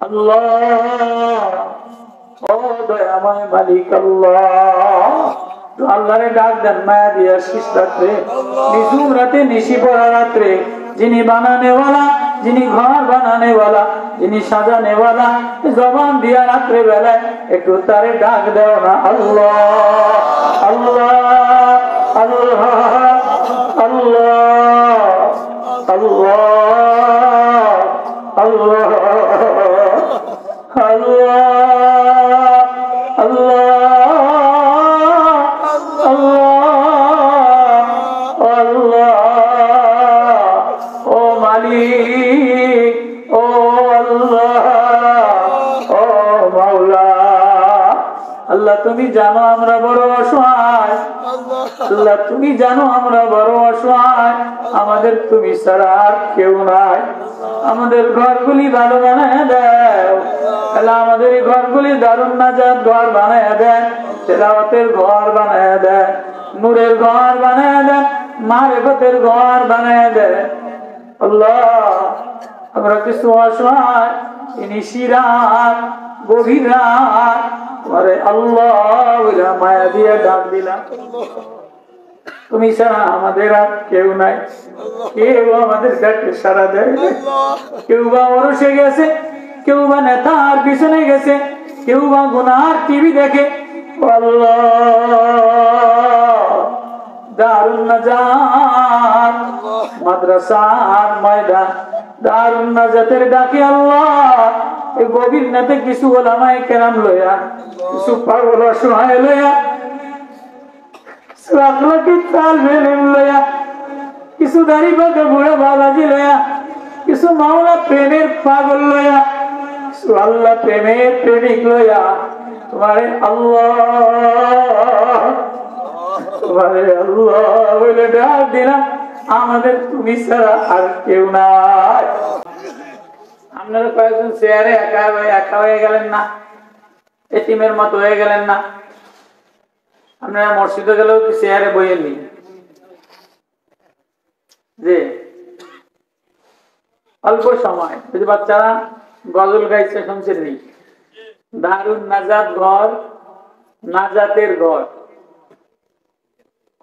আল্লাহ, ও দয়াময় মালিক আল্লাহ, আল্লাহরে ডাক দেন মায়া দিয়া শেষ রাত্রে, নিঝুম রাতে, নিশি পড়া রাত্রে, যিনি বানানেওয়ালা, যিনি ঘর বানানেওয়ালা, যিনি সাজানেওয়ালা, জবান দিয়া রাত্রে বেলায় একটু তারে ডাক দেও না। আল্লাহ আল্লাহ আল্লাহ আল্লাহ আল্লাহ আল্লাহ আল্লাহ আল্লাহ আল্লাহ ও মালিক, ও আল্লাহ, ও মাওলা। আল্লাহ তুমি জানো আমরা বড় অসহায়, আল্লাহ তুমি জানো আমরা বড় অসহায়, আমাদের তুমি ছাড়া আর কেউ নাই। আমাদের ঘরগুলি ভালো বানায় দাও আল্লাহ, আমাদের এই ঘরগুলি দারুন নাজাত ঘর বানায় দেন, তেলাওয়াতের ঘর বানায় দেন, নূরের ঘর বানায় দেন, মারিফতের ঘর বানায় দেন। আল্লাহ আমরা কিছু অসহায়, নিশি রাত, গভীর রাত তোমারে আল্লাহ মায়া দিয়ে ডাক দিলাম। তুমি ছাড়া আমাদের আর কেউ নাই, কেউ আমাদের ডাকে সাড়া দেয়, কেউ বা ওরসে গেছে, কেউ বা নেতার পিছনে গেছে, কেউ বা গুনার টিভি দেখে। দারুন নাজাত মাদ্রাসার ময়দান, দারুন নাজাতের ডাকে আল্লাহ এই গভীর রাতে কিছু ওলামায়ে কেরাম লইয়া, কিছু পাগল অসহায় লইয়া, কিছু দাড়ি পাকা বুড়া বাবাজি লয়া, কিছু মাওলা প্রেমের পাগল লয়া, কিছু আল্লাহ প্রেমের প্রেমিক লয়া তোমারে আল্লাহ, তোমারে আল্লাহ বলে ডাক দিলাম। আমাদের তুমি ছাড়া আর কেউ নাই। আপনারা কয়েকজন চেয়ারে একা হয়ে গেলেন না, এতিমের মতো হয়ে গেলেন না? আপনারা মসজিদে গেলেও কি চেয়ারে বইয়েননি? যে অল্প সময় যদি বাচ্চারা গজল গাইছে শুনছেন নি, দারুন নাজাত ঘর, নাজাতের ঘর।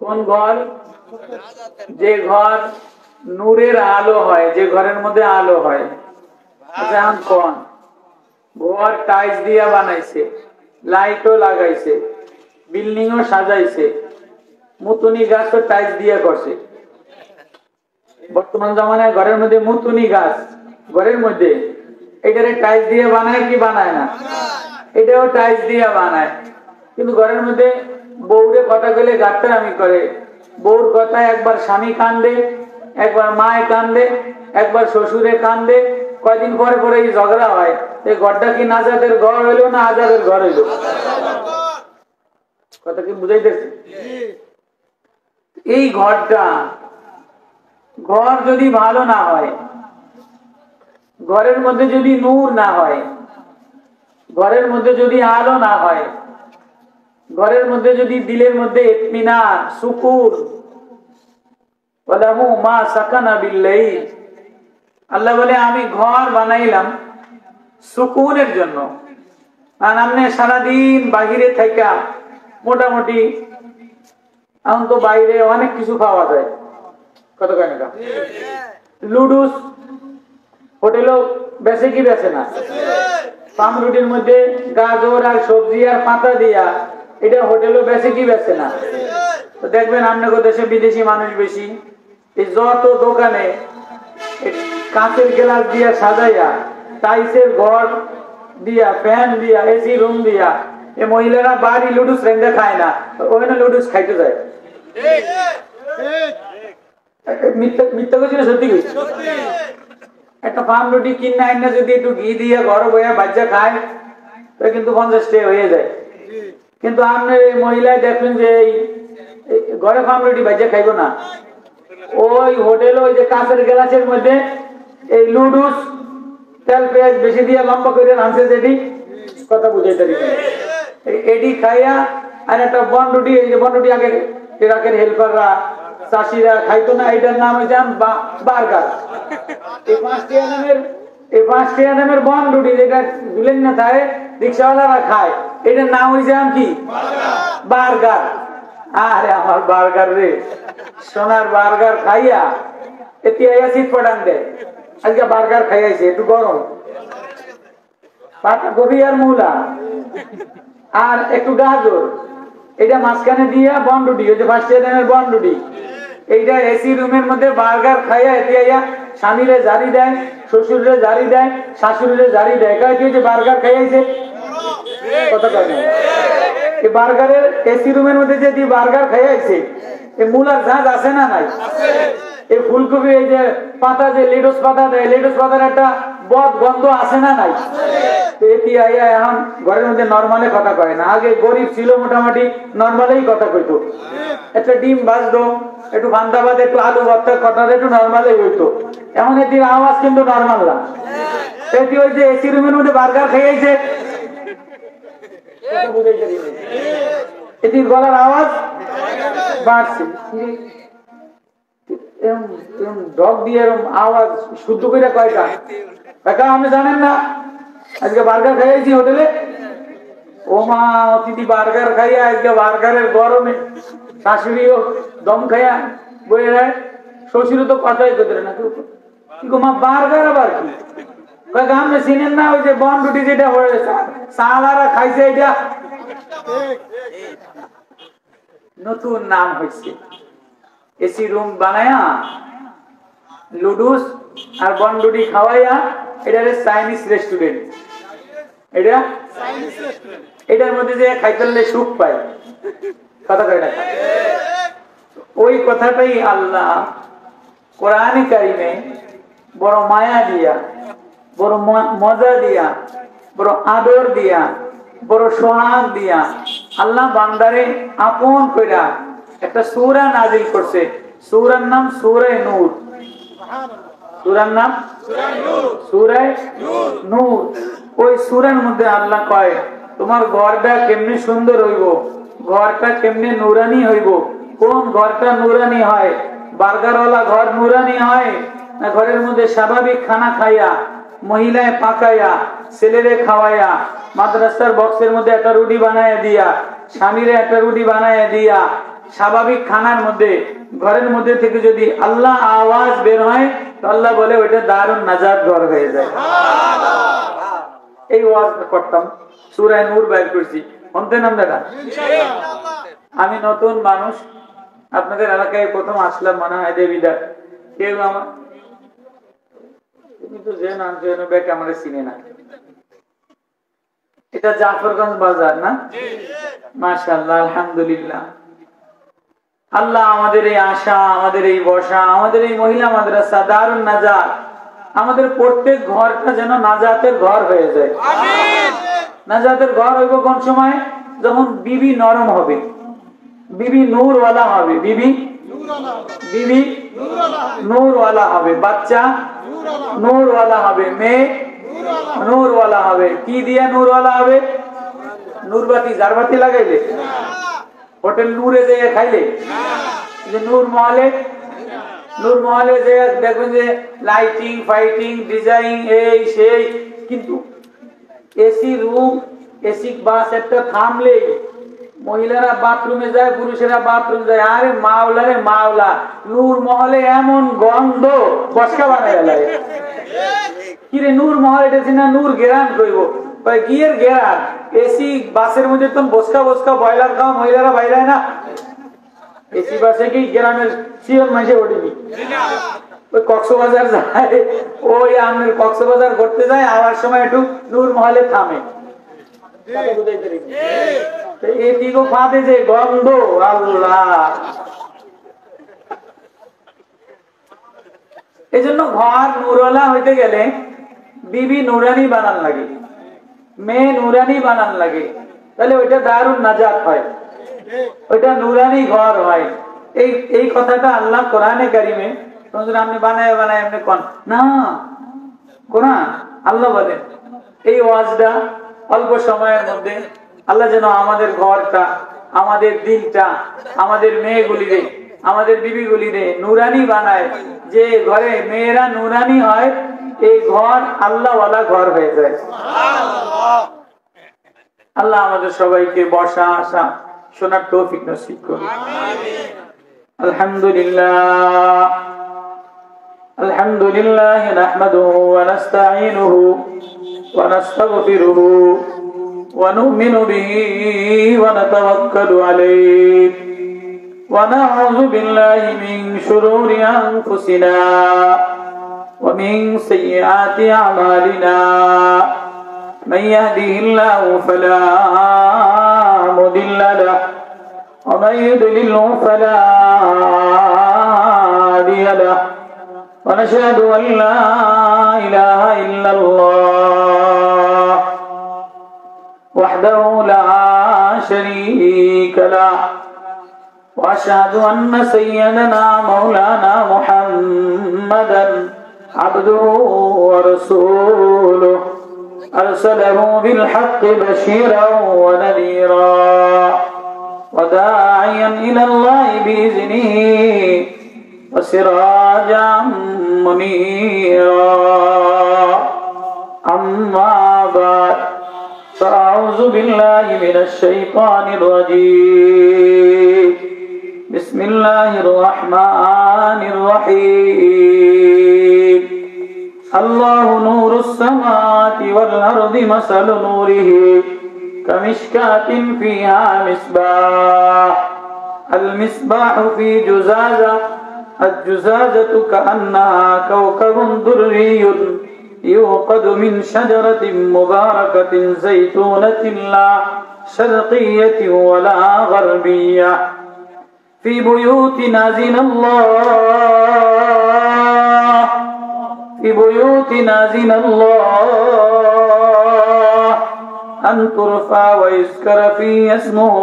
কোন ঘর? যে ঘর নূরের আলো হয়, যে ঘরের মধ্যে আলো হয়। যেমন কোন ঘর টাইলস দিয়া বানাইছে, লাইটও লাগাইছে, বিল্ডিং ও সাজাইছে, মুতুনি গাছও টাইলস দিয়ে করছে। বর্তমান জামানায় ঘরের মধ্যে মুতুনি গাছ, ঘরের মধ্যে এটারে টাইলস দিয়ে বানায় কি বানায় না? এটাও টাইলস দিয়ে বানায়। কিন্তু ঘরের মধ্যে বউরে কথা গেলে গাত্তারামি করে, বউর কথায় একবার স্বামী কান্দে, একবার মায় কান্দে, একবার শ্বশুরে কান্দে, কয়দিন পরে পরে এই ঝগড়া হয়। এই ঘরটা কি নাজাতের ঘর হইলো না আজাবের ঘর হইলো? কথা কি বুঝাইতেছে? এই ঘরটা, ঘর যদি ভালো না হয়, ঘরের মধ্যে যদি নূর না হয়, ঘরের মধ্যে যদি আলো না হয়, ঘরের মধ্যে যদি দিলের মধ্যে ইতমিনান, সুকুন, ওয়ালাহু মা সাকানা বিল্লাইল, আল্লাহ বলে আমি ঘর বানাইলাম সুকুনের জন্য। আর আপনি সারাদিন বাহিরে থাকা, মোটামুটি এখন তো বাইরে অনেক কিছু পাওয়া যায়, কত কেনা লুডুস হোটেলও বেচে কি বেচে না? পামরুটির মধ্যে গাজর আর সবজি আর পাতা দিয়া, এটা হোটেলও বেচে কি বেচে না? তো দেখবেন আপনাদের দেশে বিদেশি মানুষ বেশি, এই যত দোকানে কাঁচের গ্লাস দিয়া সাজাইয়া, টাইসের ঘর দিয়া, ফ্যান দিয়া, এসি রুম দিয়া, এই মহিলারা বাড়ি লুডুস রেন্দে খায় না, ওখানে লুডুস খাইতে যায়। মিথ্যা করছি না সত্যি করছি? একটা পাম রুটি কিনে আইনা যদি একটু ঘি দিয়ে ঘর বইয়া বাচ্চা খায়, তো কিন্তু 50 টাকা হয়ে যায়। কিন্তু আপনার এই মহিলায় দেখবেন যে ঘরে পাম রুটি বাচ্চা খাইব না, ওই হোটেল ওই যে কাঁচের গ্লাসের মধ্যে এই লুডুস তেল পেঁয়াজ বেশি দিয়ে লম্বা করে রাঁধছে, যেটি কথা বুঝাইতে এটি খাইয়া। আর একটা বন রুটি, এই যে বন রুটি আগে ইরাকের হেল্পাররা চাষিরা খাইতো না, এটার নাম হয়েছে বার্গার। এই 5 টাকা নামের এই 5 টাকা দামের বনডুডি যেটা গুলেন না থাকে রিকশাওয়ালারা খায়, এটার নাম হয়েছে কি? বার্গার। আরে আমার বার্গার রে, সোনার বার্গার খাইয়া এতে শীত পটান দেয়। আজকে বার্গার খাইয়াছে একটু গরম, পাতা কপি আর মূলা আর একটু গাজর, এটা মাঝখানে দিয়া বনডুডি, ওই যে 5 টাকা দামের বনডুডি, এইটা এসি রুমের মধ্যে বার্গার খাইয়া এতে স্বামীরে জারি দেয়, শ্বশুরে জারি দেয়, শাশুড়িরে জারি দেয়, কয় কি যে বার্গার খাইয়াছে। কথা কয় না? এই বার্গারের এসি রুমের মধ্যে যে বার্গার খাইয়াছে, এই মূলার ঝাঁজ আছে না নাই? এই ফুলকপি, এই যে পাতা, যে লেটুস পাতা দেয়, লেটুস পাতার একটা বদ গন্ধ আছে না নাই? এখন ঘরের মধ্যে নরমালে কথা কয় না, আগে গরিব ছিল মোটামুটি নরমালেই কথা কইতো। একটা ডিম ভাজতো, একটু বান্দাবাদ, একটু আলু ভর্তা, কটার একটু নরমালেই হইতো। এখন এটির আওয়াজ কিন্তু নরমাল না। এটি ওই যে এসি রুমের মধ্যে বার্গার খেয়েছে, এটির গলার আওয়াজ বাড়ছে, ডগ দিয়ে এরকম আওয়াজ শুদ্ধ করে কয়টা কাকা আপনি জানেন না আজকে বার্গার খাইয়েছি হোটেলে? ও মা, অতিথি বার্গার খাইয়া আজকে বার্গারের গরমে শাশুড়িও দম খাইয়া বয়ে যায়, শ্বশুরও তো কথাই করতে না, কি গো মা বার্গার আবার কি? কাকা আপনি চিনেন না ওই যে বনডুটি যেটা সালারা খাইছে, এটা নতুন নাম হয়েছে। এসি রুম বানায়া লুডুস আর বনডুটি খাওয়াইয়া এটা চাইনিজ রেস্টুরেন্ট। এটা এটার মধ্যে যে খাইতে সুখ পায়, কথা কয় না? ওই কথাটাই আল্লাহ কোরআনে কারিমে বড় মায়া দিয়া, বড় মজা দিয়া, বড় আদর দিয়া, বড় সোহাগ দিয়া আল্লাহ বান্দারে আপন কইরা একটা সূরা নাজিল করছে। সূরার নাম সূরা নূর। সূরার নাম সূরা নূর। ওই সূরার মধ্যে আল্লাহ কয় তোমার ঘরটা কেমনে সুন্দর হইব, ঘরটা কেমনে নুরানি হইব। কোন ঘরটা নুরানি হয়? বার্গারওয়ালা ঘর নুরানি হয় না ঘরের মধ্যে স্বাভাবিক খানা খাইয়া, মহিলায় পাকাইয়া, ছেলেরে খাওয়াইয়া, মাদ্রাসার বক্সের মধ্যে একটা রুটি বানাইয়া দিয়া, স্বামীরে একটা রুটি বানাইয়া দিয়া, স্বাভাবিক খানার মধ্যে ঘরের মধ্যে থেকে যদি আল্লাহ আওয়াজ বের হয় তো আল্লাহ বলে ওইটা দারুন নাজাত ঘর হয়ে যায়। এই ওয়াজ করতাম, সূরা নূর বাইর করছি, শুনতেন আপনারা? আমি নতুন মানুষ, আপনাদের এলাকায় প্রথম আসলাম মনে হয় দেবিদার। কেউ আমার তুমি তো যে নাম ব্যাগ আমার চিনে না। এটা জাফরগঞ্জ বাজার না? মাশাআল্লাহ, আলহামদুলিল্লাহ। আল্লাহ আমাদের এই আশা, আমাদের এই বসা, আমাদের এই মহিলা মাদ্রাসা দারুন নাজাত, আমাদের প্রত্যেক ঘরটা যেন নাজাতের ঘর হয়ে যায়। নাজাতের ঘর হইব কোন সময়? যখন বিবি নরম হবে, বিবি নূরওয়ালা হবে, বিবি নূরওয়ালা হবে, বাচ্চা নূরওয়ালা হবে, মেয়ে নূরওয়ালা হবে। কি দিয়ে নূরওয়ালা হবে? নূরবাতি, জারবাতি লাগাইলে, হোটেল নূরে যে খাইলে, যে নূর মহলে যে দেখবেন যে লাইটিং ফাইটিং ডিজাইন এই সেই, কিন্তু এসি রুম, এসি বাস একটা থামলে মহিলারা বাথরুমে যায়, পুরুষেরা বাথরুম যায়। আরে মাওলা রে মাওলা, নূর মহলে এমন গন্ধ বসকা বানায় লাগে। কিরে নূর মহল, এটা না নূর গেরান কইব, গিয়ের গেরান। এসি বাসের মধ্যে তো বসকা বসকা বয়লার খাওয়া মহিলারা বাইরায় না। এসি বাসে কি গ্রামের সিওর মাসে ওঠেনি, ওই কক্সবাজার যায়, ওই আমাদের কক্সবাজার ঘুরতে যায়, আবার সময় একটু নূর মহলে থামে। এদিকে ফাঁদে যে গন্ধ, আল্লাহ। এই জন্য ঘর নুরওয়ালা হইতে গেলে বিবি নুরানি বানান লাগে, মেয়ে নুরানি বানান লাগে, তাহলে ওইটা দারুন নাজাত হয়, ওইটা নুরানি ঘর হয়। এই কথাটা আল্লাহ কোরআনে কারিমে আপনি বানায় বানায় এমনি কোন না, কোরআন আল্লাহ বলেন এই ওয়াজটা অল্প সময়ের মধ্যে আল্লাহ যেন আমাদের ঘরটা, আমাদের দিলটা, আমাদের মেয়েগুলিরে, আমাদের বিবিগুলিরে নুরানি বানায়। যে ঘরে মেয়েরা নুরানি হয় এই ঘর আল্লাহওয়ালা ঘর হয়ে যায়। আল্লাহ আমাদের সবাইকে বসা আসা শোনার তৌফিক নসিব করুন। আলহামদুলিল্লাহ আলহামদুলিল্লাহ নাহমাদুহু ওয়া নাস্তাঈনুহু ওয়া নাস্তাগফিরুহু ওয়া নু'মিনু বিহি ওয়া নাতাওয়াক্কালু আলাইহি ওয়া নাউযু বিল্লাহি মিন শুরুরি আনফুসিনা ওয়া মিন সাইয়্যাতি আ'মালিনা মান ইয়াহদিহিল্লাহু ফালা মুদিল্লা লাহু ওয়া মান ইউদ্লিলহু ফালা হাদিয়া লাহু ونشهد أن لا إله إلا الله وحده لا شريك له وأشهد أن سيدنا مولانا محمدا عبده ورسوله أرسله بالحق بشيرا ونذيرا وداعيا إلى الله بإذنه وسراجا منيرا أما بعد فأعوذ بالله من الشيطان الرجيم بسم الله الرحمن الرحيم الله نور السماوات والأرض مثل نوره كمشكاة فيها مصباح المصباح في جزازة الجزازة كأنها كوكب دري يوقد من شجرة مباركة زيتونة لا شرقية ولا غربية في بيوت نازل الله في بيوت نازل الله أن ترفع ويذكر فيه اسمه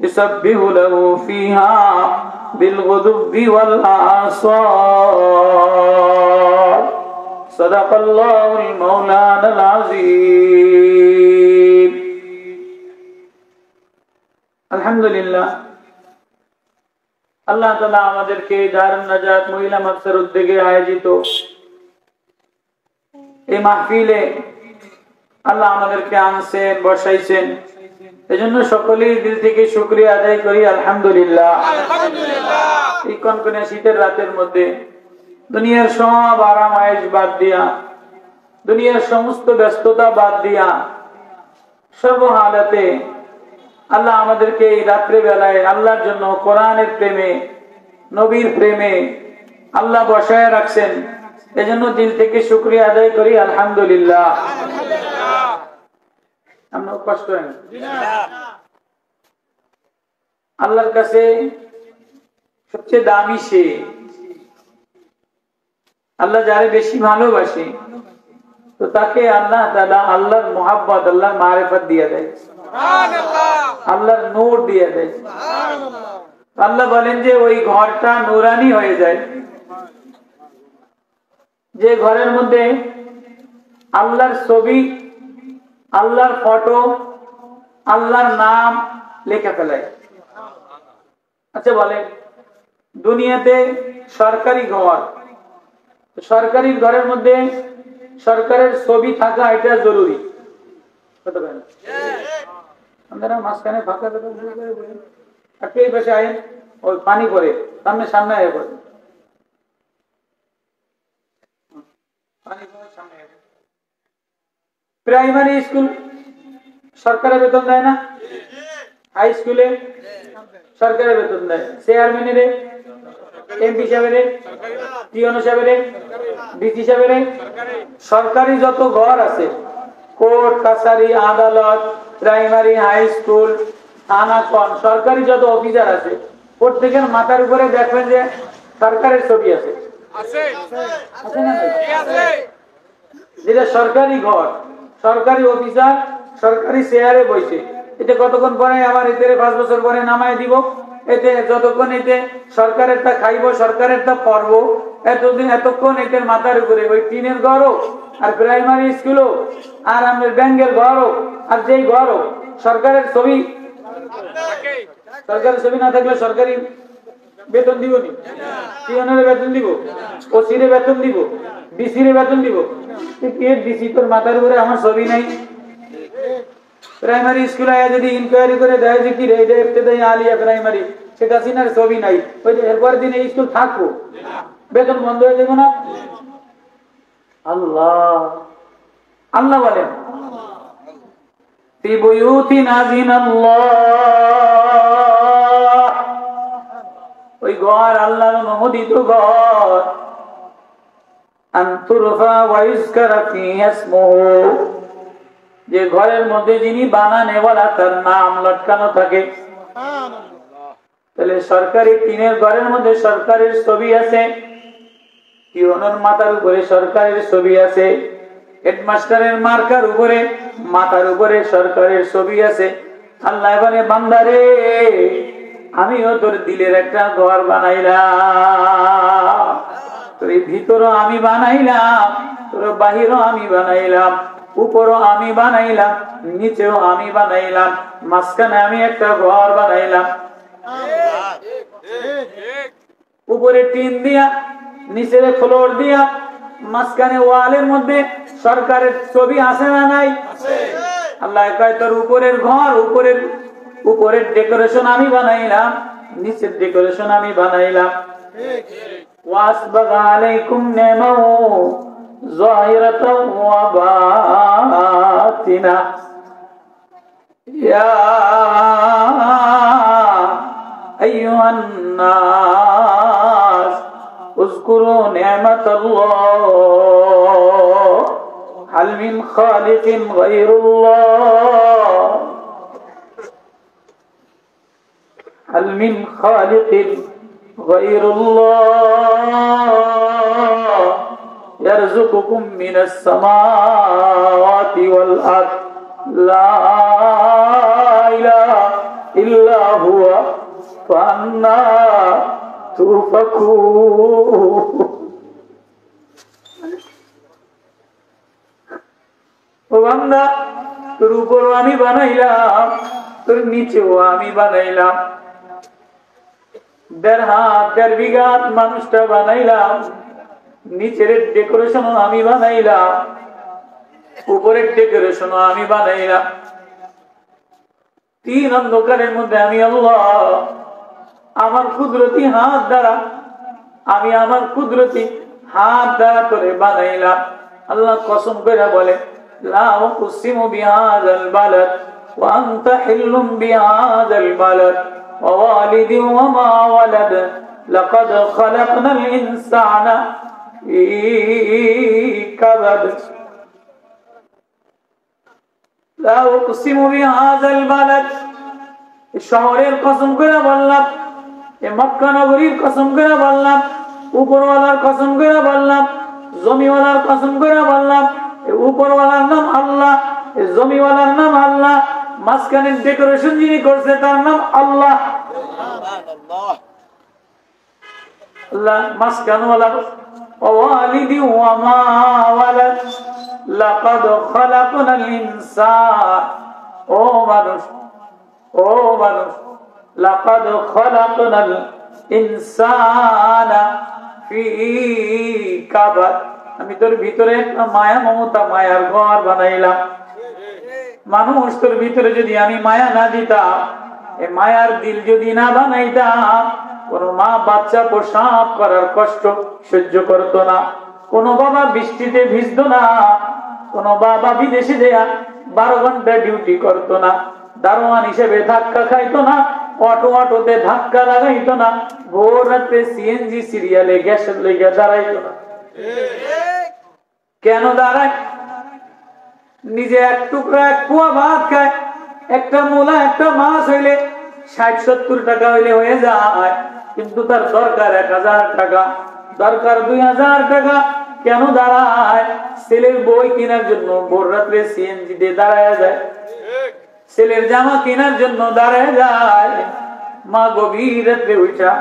يسبح له فيها بالغدو والآصال صدق الله المولانا العظيم আলহামদুলিল্লাহ আল্লাহ তাআলা আমাদেরকে দারুন নাজাত মহিলা মাদ্রাসার উদ্যোগে আয়োজিত এই মাহফিলে আল্লাহ আমাদেরকে আনছেন বসাইছেন, এজন্য সকলেই দিল থেকে শুকরিয়া আদায় করি আলহামদুলিল্লাহ। এই কনকনে শীতের রাতের মধ্যে দুনিয়ার সব আরাম আয়েশ বাদ দিয়া, দুনিয়ার সমস্ত ব্যস্ততা বাদ দিয়া, সর্ব হালাতে আল্লাহ আমাদেরকে এই রাত্রে বেলায় আল্লাহর জন্য কোরআনের প্রেমে, নবীর প্রেমে আল্লাহ বসায় রাখছেন, এজন্য দিল থেকে শুকরিয়া আদায় করি আলহামদুলিল্লাহ। আপনার কষ্ট হয় না? আল্লাহর কাছে সবচেয়ে দামি সে, আল্লাহ যারে বেশি ভালোবাসে তো তাকে আল্লাহ তাআলা আল্লাহর মুহাব্বত, আল্লাহর মারিফত দিয়ে দেয়, আল্লাহর নূর দিয়ে দেয়। আল্লাহ বলেন যে ওই ঘরটা নূরানি হয়ে যায়, যে ঘরের মধ্যে আল্লাহর ছবি, আল্লাহর ফটো, আল্লাহর নাম লেখা ফেলায়। আচ্ছা বলেন, দুনিয়াতে সরকারি ঘর, সরকারি ঘরের মধ্যে সরকারের ছবি থাকা এটা জরুরি। আপনারা মাঝখানে ফাঁকা এই পাশে আইন, ওই পানি পরে সামনে সামনে আয় পড়ে, প্রাইমারি স্কুল সরকারের বেতন দেয় না? হাই স্কুলে সরকারের বেতন দেয়, চেয়ারম্যানের, এমপি সাহেবের, টিওনো সাহেবের, ডিসি সাহেবের, সরকারি যত ঘর আছে, কোর্ট কাছারি আদালত, প্রাইমারি হাই স্কুল থানা, সরকারি যত অফিসার আছে, প্রত্যেকের মাথার উপরে দেখবেন যে সরকারের ছবি আছে, যেটা সরকারি ঘর, সরকারি অফিসার সরকারি চেয়ারে বসে, এটা কতক্ষণ পরে আমার এতে 5 বছর পরে নামায় দিব, এতে যতক্ষণ এতে সরকারেরটা খাইব, সরকারেরটা পড়ব, এতদিন এতক্ষণ এদের মাথার উপরে ওই টিনের ঘর হোক, আর প্রাইমারি স্কুল হোক, আর আমাদের ব্যাংকের ঘর হোক, আর যেই ঘর হোক, সরকারের ছবি, সরকারের ছবি না থাকলে সরকারি বেতন দিব নি? টিওনের বেতন দিব, ওসির বেতন দিব, ডিসির বেতন দিব, ডিসি তোর মাথার উপরে আমার ছবি নাই। প্রাইমারি স্কুলে যদি ইনকোয়ারি করে দেয় যে কি রে এটা ইবতেদায়ী আলিয়া প্রাইমারি, শেখ হাসিনার ছবি নাই, ওই যে এরপরের দিন এই স্কুল থাকবো, বেতন বন্ধ হয়ে যাবে না? আল্লাহ আল্লাহ বলেন ফি বুয়ুতিন আযিনাল্লাহ, ওই ঘর আল্লাহর অনুমোদিত ঘর, আন তুরফা ওয়া ইযকারা ফিহা ইসমুহু, যে ঘরের মধ্যে যিনি বানানেওয়ালা তার নাম লটকানো থাকে। তাহলে সরকারি টিনের ঘরের মধ্যে সরকারের ছবি আছে, পিয়নের মাথার উপরে সরকারের ছবি আছে, হেডমাস্টারের মার্কার উপরে মাথার উপরে সরকারের ছবি আছে। আল্লাহ বলে বান্দারে আমিও তোর দিলের একটা ঘর বানাইলাম, তোর ভিতরও আমি বানাইলাম, তোর বাহিরও আমি বানাইলাম, উপরও আমি বানাইলাম, নিচেও আমি বানাইলাম, মাঝখানে আমি একটা ঘর বানাইলাম। উপরে টিন দিয়া, নিচের ফ্লোর দিয়া, মাঝখানে ওয়ালের মধ্যে সরকারের ছবি আছে না নাই? আল্লাহ কয় তোর উপরের ঘর, উপরের ডেকোরেশন আমি বানাইলাম, নিচের ডেকোরেশন আমি বানাইলাম। ওয়াসবাগা আলাইকুম নি'মাহু যাহিরাতাও ওয়া বাতিনা, ইয়া আইয়ুহান নাস উযকুরু নি'মাতাল্লাহ হাল মিন খালিকিন গায়রুল্লাহ, হাল মিন খালিকিন গায়রুল্লাহ ইয়ারযুকুকুম মিনাস সামাওয়াতি ওয়াল আরদ লা ইলাহা ইল্লা হুয়া ফান্না তুফাকুন। ও বান্দা, তোর উপরও আমি বানাইলাম, তোর নিচেও আমি বানাইলাম, 1.5 হাত 1.5 বিঘা মানুষটা বানাইলাম, নিচের ডেকোরেশনও আমি বানাইলাম, উপরের ডেকোরেশনও আমি বানাইলাম। 3 অন্ধকারের মধ্যে আমি আল্লাহ আমার কুদরতি হাত দ্বারা, আমি আমার কুদরতি হাত দ্বারা তোরে বানাইলাম। আল্লাহ কসম করে বলে লা উকসিমু বিহাযাল বালাদ ওয়া আনতা হিল্লুম বিহাযাল বালাদ ওয়া ওয়ালিদিন ওয়া মা ওয়ালাদ লাকাদ খালাকনাল ইনসানা ফী কাবাদ। লা উকসিমু বিহাযাল বালাদ, শহরের কসম করে বললাম, এ মক্কা নগরীর কসম করে বললাম, উপরওয়ালার কসম করে বললাম, জমিওয়ালার কসম করে বললাম। উপরওয়ালার নাম আল্লাহ, জমিওয়ালার নাম আল্লাহ, মাঝখানে ডেকোরেশন যিনি করছে তার নাম আল্লাহ। আল্লাহ মাঝখানওয়ালা ওয়ালিদি ওয়া মা ওয়ালাদ লাকাদ খালাকনাল ইনসান, ও মানুষ, ও মানুষ, লাকাদ খালাকনাল ইনসানা ফী কাবাদ, আমি তোর ভিতরে একটা মায়া মমতা মায়ার ঘর বানাইলাম। মানুষ তোর ভিতরে যদি আমি মায়া না দিতাম, এই মায়ার দিল যদি না বানাইতাম, কোন মা বাচ্চা প্রসব করার কষ্ট সহ্য করতো না, কোন বাবা বৃষ্টিতে ভিজতো না, কোন বাবা বিদেশে দেয়া 12 ঘন্টা ডিউটি করতো না, দারোয়ান হিসেবে ধাক্কা খাইতো না, অটোতে ধাক্কা লাগাইতো না, ভোর রাতে সিএনজি সিরিয়ালে গ্যাসের লেগে দাঁড়াইতো না। কেন দাঁড়ায়? নিজে এক টুকরা এক পোয়া ভাত খায়, একটা মূলা একটা মাছ হইলে 60-70 টাকা হইলে হয়ে যায়, কিন্তু তার দরকার 1000 টাকা, দরকার 2000 টাকা। কেন দাঁড়ায়? ছেলের বই কেনার জন্য ভোর রাত্রে সিএনজি দিয়ে দাঁড়ায় যায়, ছেলের জামা কেনার জন্য দাঁড়ায় যায়, মা গভীর রাত্রে উঠা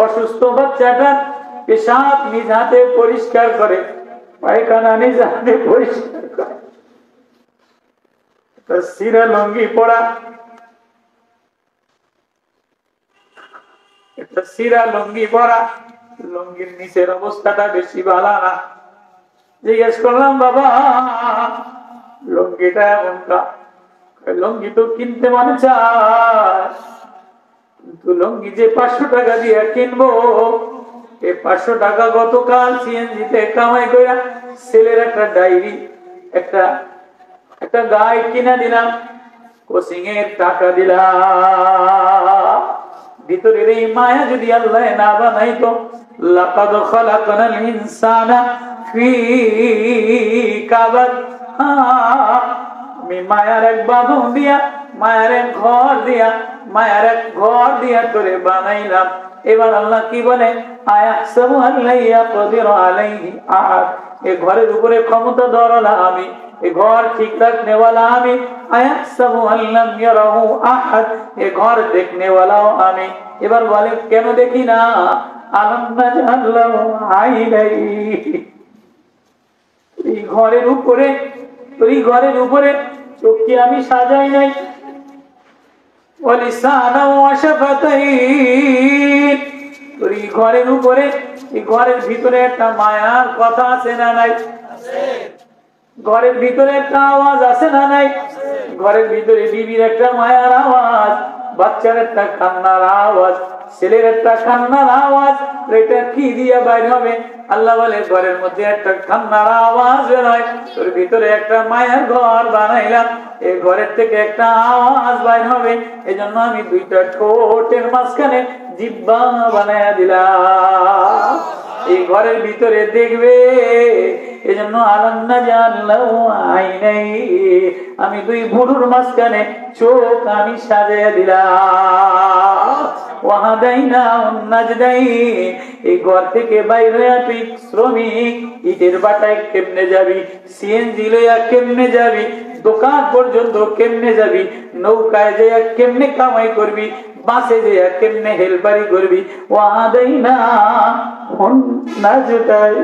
অসুস্থ বাচ্চাটা পেশাব নিজ হাতে পরিষ্কার করে, পায়খানা নিজ হাতে পরিষ্কার করে, সিরা লুঙ্গি পড়া, একটা সিরা লুঙ্গি পরা, লুঙ্গির নিচের অবস্থাটা বেশি ভালো না, জিজ্ঞেস করলাম বাবা লুঙ্গিটা এমনটা, লুঙ্গি তো কিনতে মনে চায়, কিন্তু লুঙ্গি যে 500 টাকা দিয়ে কিনবো, এই 500 টাকা গতকাল সিএনজিতে কামাই করে ছেলের একটা ডায়েরি, একটা গাইড কিনা দিলাম, কোচিং এর টাকা দিলাম। ভিতরের এই মায়া যদি আল্লাহ না বানাইতো, লাকাদ খালাকনাল ইনসানা ফি কাবাদ, আমি মায়ার এক বাঁধন দিয়া, মায়ার এক ঘর দিয়া, মায়ার এক ঘর দিয়া করে বানাইলাম। এবার আল্লাহ কি বলে, আয়াহসাবু আল্লা ইয়াকদিরু আলাইহি আহাদ, এই ঘরের উপরে ক্ষমতা ধরালা আমি, এই ঘর ঠিক রাখনে ওয়ালা আমি। আয়াহসাবু আল্লাম ইয়ারাহু আহাদ, এই ঘর দেখনে ওয়ালাও আমি। এবার বলে কেন দেখি না, আলাম নাজআল লাহু আইনাইহি, এই ঘরের উপরে, এই ঘরের উপরে চোখ কি আমি সাজাই নাই, ওয়া লিসানা ওয়া শাফাতাইন, এই ঘরের উপরে, এই ঘরের ভিতরে একটা মায়ার কথা আছে না নাই? ঘরের ভিতরে একটা আওয়াজ আছে না নাই? ঘরের ভিতরে বিবির একটা মায়ার আওয়াজ, বাচ্চার একটা কান্নার আওয়াজ, ছেলের একটা কান্নার আওয়াজ, এটা কি দিয়া বাইর হবে? আল্লাহ বলে ঘরের মধ্যে একটা কান্নার আওয়াজ বেরোয়, তোর ভিতরে একটা মায়ার ঘর বানাইলাম, এই ঘরের থেকে একটা আওয়াজ বাইর হবে। এই জন্য আমি দুইটা ঠোঁটের মাঝখানে জিহ্বা বানাইয়া দিলাম, এই ঘরের ভিতরে দেখবে। এই জন্য আলাম নাজআল লাহু আইনাইহি, আমি দুই ভুরুর মাঝখানে চোখ আমি সাজিয়ে দিলাম। ওয়াহাদাইনাহুন নাজদাইন, এই ঘর থেকে বাইরে তুই শ্রমিক, ইটের বাটায় কেমনে যাবি, সিএনজি লইয়া কেমনে যাবি, দোকান পর্যন্ত কেমনে যাবি, নৌকায় যে কেমনে কামাই করবি, বাসে যে কেমনে হেলপারি করবি। ওয়াহাদাইনাহুন নাজদাইন,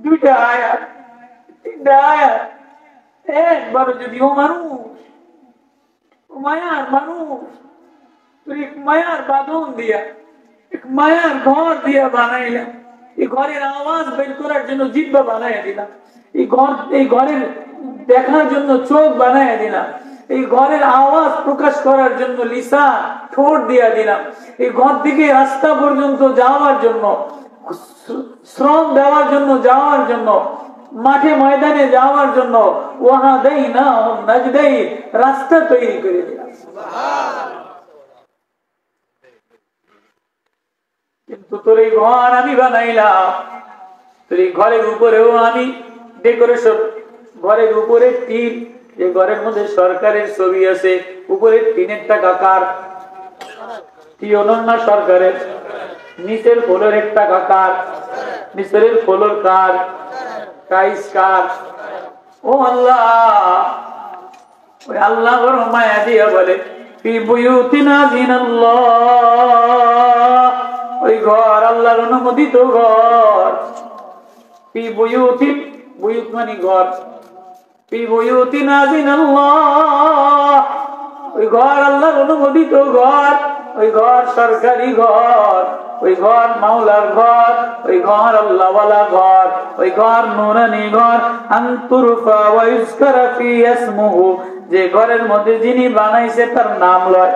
দুইটা আয়াত, তিনটা আয়াত, একবার যদি ও মানুষ, ও মায়ার মানুষ, তুই মায়ার বাঁধন দিয়া, এক মায়ার ঘর দিয়া বানাইলাম, এই ঘরের আওয়াজ বের করার জন্য জিহ্বা বানাইয়া দিলাম, এই ঘরের দেখার জন্য চোখ বানাইয়া দিলাম, এই ঘরের আওয়াজ প্রকাশ করার জন্য লিসান ঠোঁট দিয়া দিলাম, এই ঘর থেকে রাস্তা পর্যন্ত যাওয়ার জন্য, শ্রম দেওয়ার জন্য, যাওয়ার জন্য, মাঠে ময়দানে যাওয়ার জন্য ওয়াহাদাইনাহুন নাজদাইন, রাস্তা তৈরি করে দিলাম। কিন্তু তোর এই ঘর আমি বানাইলাম, তোর এই ঘরের উপরেও আমি ডেকোরেশন, ঘরের উপরে টিন, যে ঘরের মধ্যে সরকারের ছবি আছে, উপরে টিনের টাকা কার? টিওনর না সরকারের? নিচের ফ্লোর একটা কার? নিচের ফ্লোর কার? টাইস কার? ও আল্লাহ, ওই আল্লাহ বড় মায়া দিয়া বলে ফি বুয়ুতিনা জিনাল্লাহ, ওই ঘর আল্লাহর অনুমোদিত ঘর। ফি বুয়ুতিন, বুয়ুত মানে ঘর, ফি বুয়ুতিনা জিনাল্লাহ, ওই ঘর আল্লাহর অনুমোদিত ঘর, ওই ঘর সরকারি ঘর, ওই ঘর মাওলার ঘর, ওই ঘর আল্লাহওয়ালা ঘর, ওই ঘর নুরানি ঘর। আনতুরফা ওয়া ইউযকারা ফি ইসমুহু, যে ঘরের মধ্যে যিনি বানাইছে তার নাম লয়,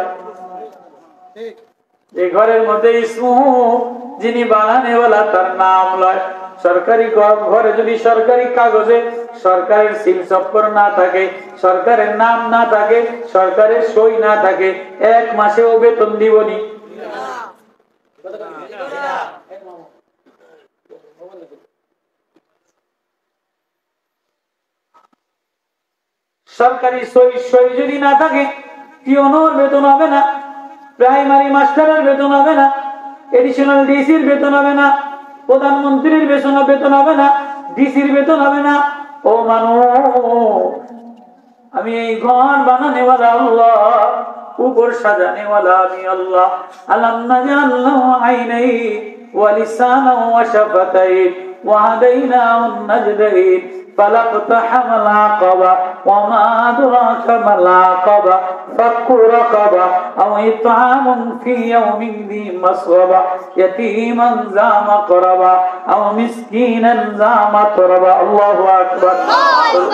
যে ঘরের মধ্যে ইসমুহু, যিনি বানানেওয়ালা তার নাম লয়। সরকারি ঘরে যদি সরকারি কাগজে সরকারের সিল চক্কর না থাকে, সরকারের নাম না থাকে, সরকারের সই না থাকে, এক মাসেও বেতন দিবনি। সরকারি সই যদি না থাকে, পিওনের বেতন হবে না, প্রাইমারি মাস্টারের বেতন হবে না, এডিশনাল ডিসির বেতন হবে না, প্রধানমন্ত্রীর বেতন হবে না, ডিসির বেতন হবে না। ও মানুষ, আমি এই ঘর বানানেওয়ালা আল্লাহ, উপর সাজানেওয়ালা আমি আল্লাহ। আলাম নাজআল লাহু আইনাইহি ওয়া লিসানান ওয়া শাফাতাইন ওয়া হাদাইনাহুন নাজদাইন فلا اقتحم العقبة وما أدراك ما العقبة فك رقبة أو إطعام في يوم ذي مسغبة يتيما ذا مقربة أو مسكينا ذا متربة الله أكبر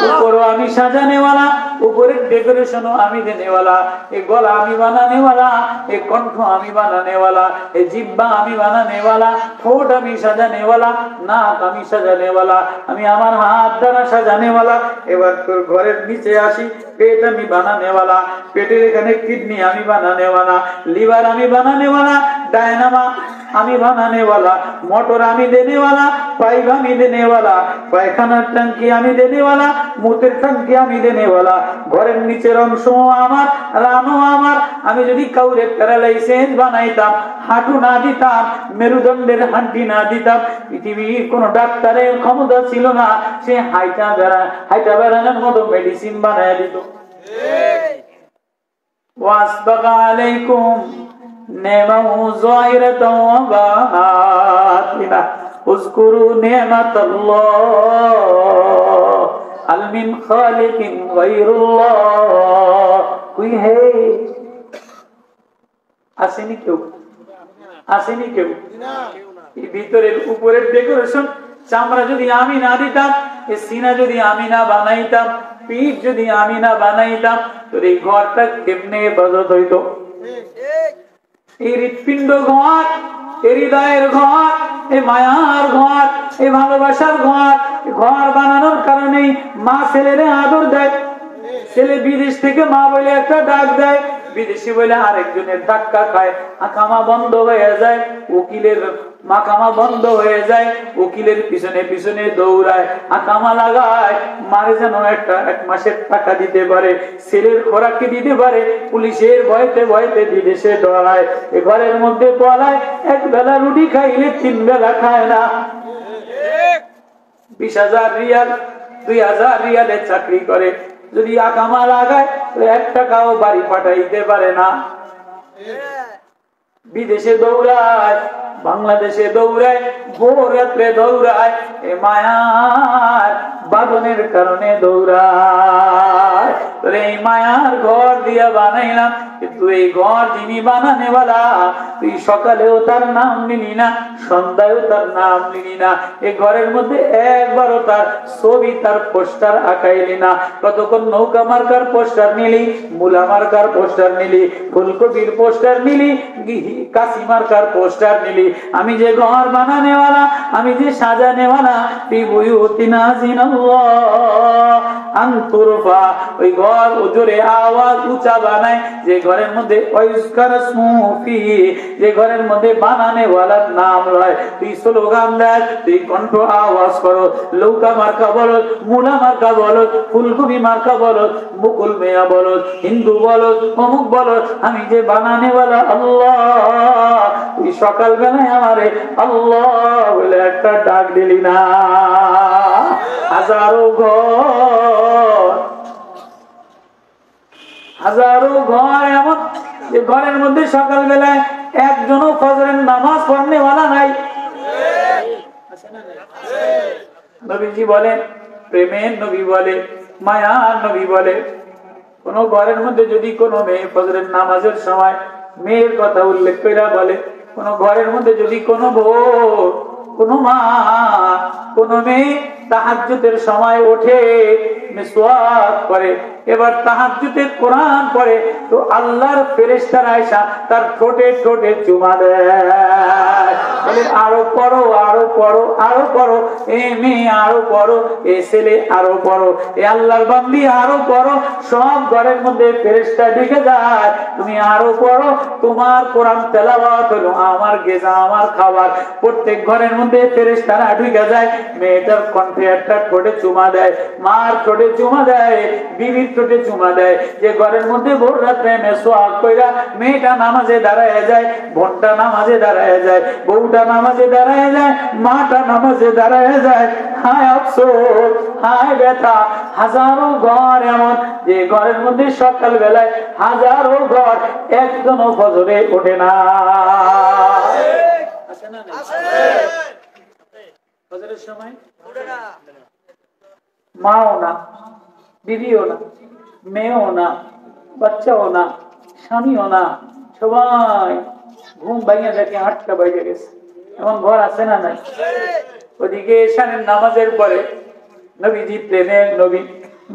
উপরও আমি সাজানেওয়ালা উপরের ডেকোরেশনও আমি দেনেওয়ালা এই গলা আমি বানানেওয়ালা এই কণ্ঠ আমি বানানেওয়ালা এই জিহ্বা আমি বানানেওয়ালা ঠোঁট আমি সাজানেওয়ালা নাক আমি সাজানেওয়ালা আমি আমার হাত দ্বারা সাজানেওয়ালা এবার তোর ঘরের নিচে আসি পেট আমি বানানেওয়ালা পেটের এখানে কিডনি আমি বানানেওয়ালা লিভার আমি বানানেওয়ালা ডায়নামা আমি বানানেওয়ালা মোটর আমি দেনেওয়ালা পাইপ আমি দেনেওয়ালা পায়খানার ট্যাঙ্কি আমি দেনেওয়ালা মুতের ট্যাঙ্কি আমি দেনেওয়ালা ঘরের নিচের অংশ আমার রানও আমার আমি যদি কাউরে প্যারালাইসিস বানাইতাম হাঁটু না দিতাম মেরুদণ্ডের হাড্ডি না দিতাম পৃথিবীর কোন ডাক্তারের ক্ষমতা ছিল না সে হাইটা বেড়ানোর মতো মেডিসিন বানায় দিত ওয়াসবাগা আলাইকুম নেমাহু যাহিরাতাও ওয়া বাতিনা উযকুরু নি'মাতাল্লাহ হাল মিন খালিকিন গায়রুল্লাহ কোই হে আসেনি কেউ এই ভিতরের উপরের ডেকোরেশন চামড়া যদি আমি না দিতাম এই সিনা যদি আমি না বানাইতাম পিঠ যদি আমি না বানাইতাম তোর এই ঘরটা কেমনে বাজত হইতো এই হৃৎপিণ্ড ঘর এই হৃদয়ের ঘর এই মায়ার ঘর এই ভালোবাসার ঘর বানানোর কারণে মা ছেলেরে আদর দেয় ছেলে বিদেশ থেকে মা বলে একটা ডাক দেয় বিদেশি বলে আরেকজনের ধাক্কা খায় আকামা বন্ধ হয়ে যায় উকিলের মাকামা বন্ধ হয়ে যায় উকিলের পিছনে পিছনে দৌড়ায় আকামা লাগায় মারে যেন এক মাসের টাকা দিতে পারে ছেলের খোরাকি দিতে পারে পুলিশের ভয়তে ভয়তে বিদেশে দৌড়ায় এ ঘরের মধ্যে পলায় এক বেলা রুটি খাইলে 3 বেলা খায় না 20,000 রিয়াল 2,000 রিয়ালের চাকরি করে যদি আকামা লাগায় 1 টাকাও বাড়ি পাঠাইতে পারে না বিদেশে দৌড়ায় বাংলাদেশে দৌড়ায় ভোর রাত্রে দৌড়ায় এ মায়ার বাঁধনের কারণে দৌড়ায় তোরে এই মায়ার ঘর দিয়া বানাইলাম কিন্তু এই ঘর যিনি বানানেওয়ালা তুই সকালেও তার নাম নিলি না সন্ধ্যায়ও তার নাম নিলি না এই ঘরের মধ্যে একবারও তার ছবি তার পোস্টার আঁকাইলি না কতক্ষণ নৌকা মার্কার পোস্টার নিলি মূলা মার্কার পোস্টার নিলি ফুলকপির পোস্টার নিলি কাশি মার্কার পোস্টার নিলি আমি যে ঘর বানানেওয়ালা আমি যে সাজানেওয়ালা বিবুয়ুতিনা জিনাল্লাহ আনতুরফা ওই ঘর জোরে আওয়াজ উঁচা বানায় যে ঘরের মধ্যে ওয়াইজকার সুফি যে ঘরের মধ্যে বানানেওয়ালার নাম লয় তুই স্লোগান দেয় তুই কণ্ঠ আওয়াজ করো লৌকা মার্কা বলো মূলা মার্কা বলো ফুলকপি মার্কা বলো মুকুল মেয়া বলো হিন্দু বলো অমুক বলো আমি যে বানানেওয়ালা আল্লাহ তুই সকাল বেলায় আমারে আল্লাহ বলে একটা ডাক দিলি না হাজারো ঘর এমন যে ঘরের মধ্যে সকাল বেলায় একজনও ফজরের নামাজ পড়নেওয়ালা নাই নবীজি বলেন প্রেমের নবী বলে মায়ার নবী বলে কোন ঘরের মধ্যে যদি কোনো মেয়ে ফজরের নামাজের সময় মেয়ের কথা উল্লেখ করে বলে কোন ঘরের মধ্যে যদি কোনো বোন কোন মা কোন মেয়ে তাহাজ্জুদের সময় ওঠে মিসওয়াক করে এবার তাহাজ্জুদের কোরআন পড়ে তো আল্লাহর ফেরেশতারা আয়েশা তার ঠোঁটে ঠোঁটে চুমা দেয় বলে আরো পড়ো আরো পড়ো আরো পড়ো এ মেয়ে আরো পড়ো এ ছেলে আরো পড়ো এ আল্লাহর বান্দি আরো পড়ো সব ঘরের মধ্যে ফেরেশতা ঢুকে যায় তুমি আরো পড়ো তোমার কোরআন তেলাওয়াত হলো আমার গেজা আমার খাবার প্রত্যেক ঘরের মধ্যে ফেরেশতারা ঢুকে যায় মেয়েটার কণ্ঠে একটা ঠোঁটে চুমা দেয় মার ঠোঁটে চুমা দেয় বিবির ঠোঁটে চুমা দেয় যে ঘরের মধ্যে ভোর রাত্রে মেসওয়াক কইরা মেয়েটা নামাজে দাঁড়ায় যায় বোনটা নামাজে দাঁড়ায় যায় বউটা নামাজে দাঁড়ায় যায় মাটা নামাজে দাঁড়ায় যায় হায় আফসোস হায় ব্যথা হাজারো ঘর এমন যে ঘরের মধ্যে সকাল বেলায় হাজারো ঘর একজনও ফজরে ওঠে না ফজরের সময় ওঠে না মাও না, বিবিও না, মেয়েও না, বাচ্চাও না, স্বামীও না, সবাই ঘুম ভাঙিয়ে দেখে 8টা বেজে গেছে। এমন ঘর আছে না নাই? ওদিকে এশারের নামাজের পরে নবীজি প্রেমের নবী,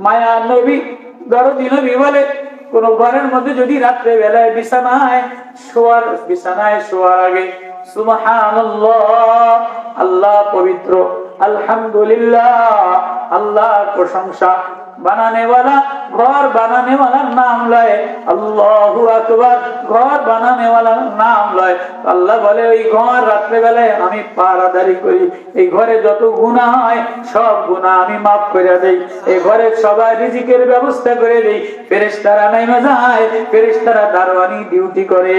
মায়া নবী, দরদি নবী বলে, কোন ঘরের মধ্যে যদি রাত্রে বেলায় বিছানায় শোয়ার আগে সুবহানাল্লাহ, আল্লাহ পবিত্র, আলহামদুলিল্লাহ, আল্লাহর প্রশংসা, বানানেওয়ালা ঘর বানানেওয়ালার নাম লয়, আল্লাহু আকবার, ঘর বানানেওয়ালার নাম লয়। আল্লাহ বলে ওই ঘর রাত্রে বেলায় আমি পাহারাদারি করি, এই ঘরে যত গুনাহ হয় সব গুনাহ আমি মাফ করে দেই, এই ঘরে সবাই রিজিকের ব্যবস্থা করে দেই। ফেরেশতারা নাইমা যায়, ফেরেশতারা দারওয়ানি ডিউটি করে।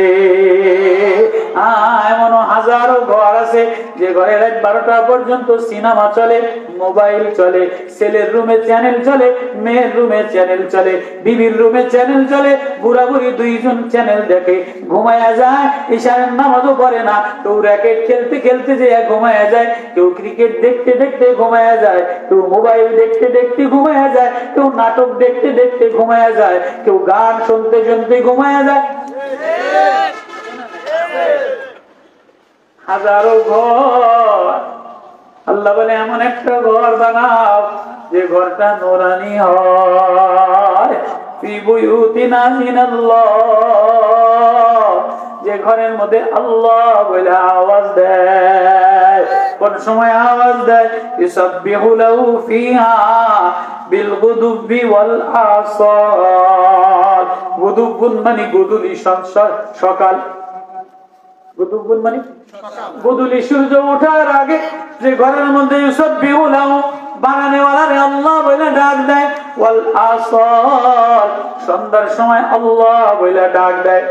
এমন হাজারো ঘর আছে যে ঘরে রাত 12টা পর্যন্ত সিনেমা চলে, মোবাইল চলে, ছেলের রুমে চ্যানেল চলে, মেয়ের রুমে চ্যানেল চলে, বিবির রুমে চ্যানেল চলে, বুড়া বুড়ি দুইজন চ্যানেল দেখে, ঘুমায়া যায়, ইশারের নামাজও পড়ে না। কেউ র্যাকেট খেলতে খেলতে যে ঘুমায়া যায়, কেউ ক্রিকেট দেখতে দেখতে ঘুমায়া যায়, কেউ মোবাইল দেখতে দেখতে ঘুমায়া যায়, কেউ নাটক দেখতে দেখতে ঘুমায়া যায়, কেউ গান শুনতে শুনতে ঘুমায়া যায়। হাজারো ঘর। আল্লাহ বলে এমন একটা ঘর বানাও যে ঘরটা নূরানি হয়, ফি বুয়ুতিনা মিনাল্লাহ, যে ঘরের মধ্যে আল্লাহ বলে আওয়াজ দেয়। কোন সময় আওয়াজ দেয়? ইউসাব্বিহু লাহু ফিহা বিল গুদুবি ওয়াল আসাল। গুদুবুন মানে গুদুলি, সকাল, গুদুবুন মানে গুদুলি, সূর্য ওঠার আগে যে ঘরের মধ্যে ইউসাব্বিহু লাহু, বানানেওয়ালারে আল্লাহ বলে ডাক দেয়, ওয়াল আসাল, সন্ধ্যার সময় আল্লাহ বলে ডাক দেয়।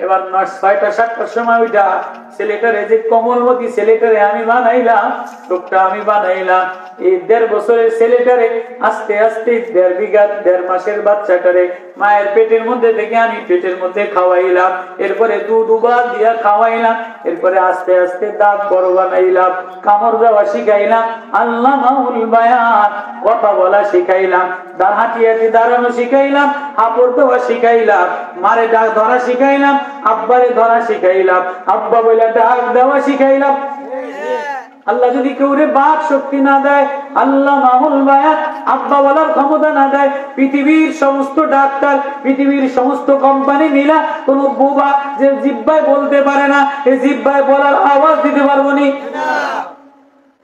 এবার 6টা 7টার সময় ওইটা ছেলেটারে, যে কমলমতি ছেলেটারে আমি বানাইলাম, চোখটা আমি বানাইলাম, এই 1.5 বছরের ছেলেটারে আস্তে আস্তে 1.5 বিঘা 1.5 মাসের বাচ্চাটারে মায়ের পেটের মধ্যে থেকে আমি পেটের মধ্যে খাওয়াইলাম, এরপরে দুধ উবাল দিয়া খাওয়াইলাম, এরপরে আস্তে আস্তে দাঁত বড় বানাইলাম, কামড় দেওয়া শিখাইলাম, আল্লামাউল বায়ান, কথা বলা শিখাইলাম, হাঁটি হাঁটি দাঁড়ানো শিখাইলাম, হাঁপড় দেওয়া শিখাইলাম, মারে ডাক ধরা শিখাইলাম, আব্বারে ধরা শিখাইলাম, আব্বা বলে ডাক দেওয়া শিখাইলাম। আল্লাহ যদি কেউরে বাক শক্তি না দেয়, আল্লাহ মাহুল বায়ান, আব্বা বলার ক্ষমতা না দেয়, পৃথিবীর সমস্ত ডাক্তার, পৃথিবীর সমস্ত কোম্পানি মিলা কোন বোবা যে জিহ্বায় বলতে পারে না, এই জিহ্বায় বলার আওয়াজ দিতে পারবো নি।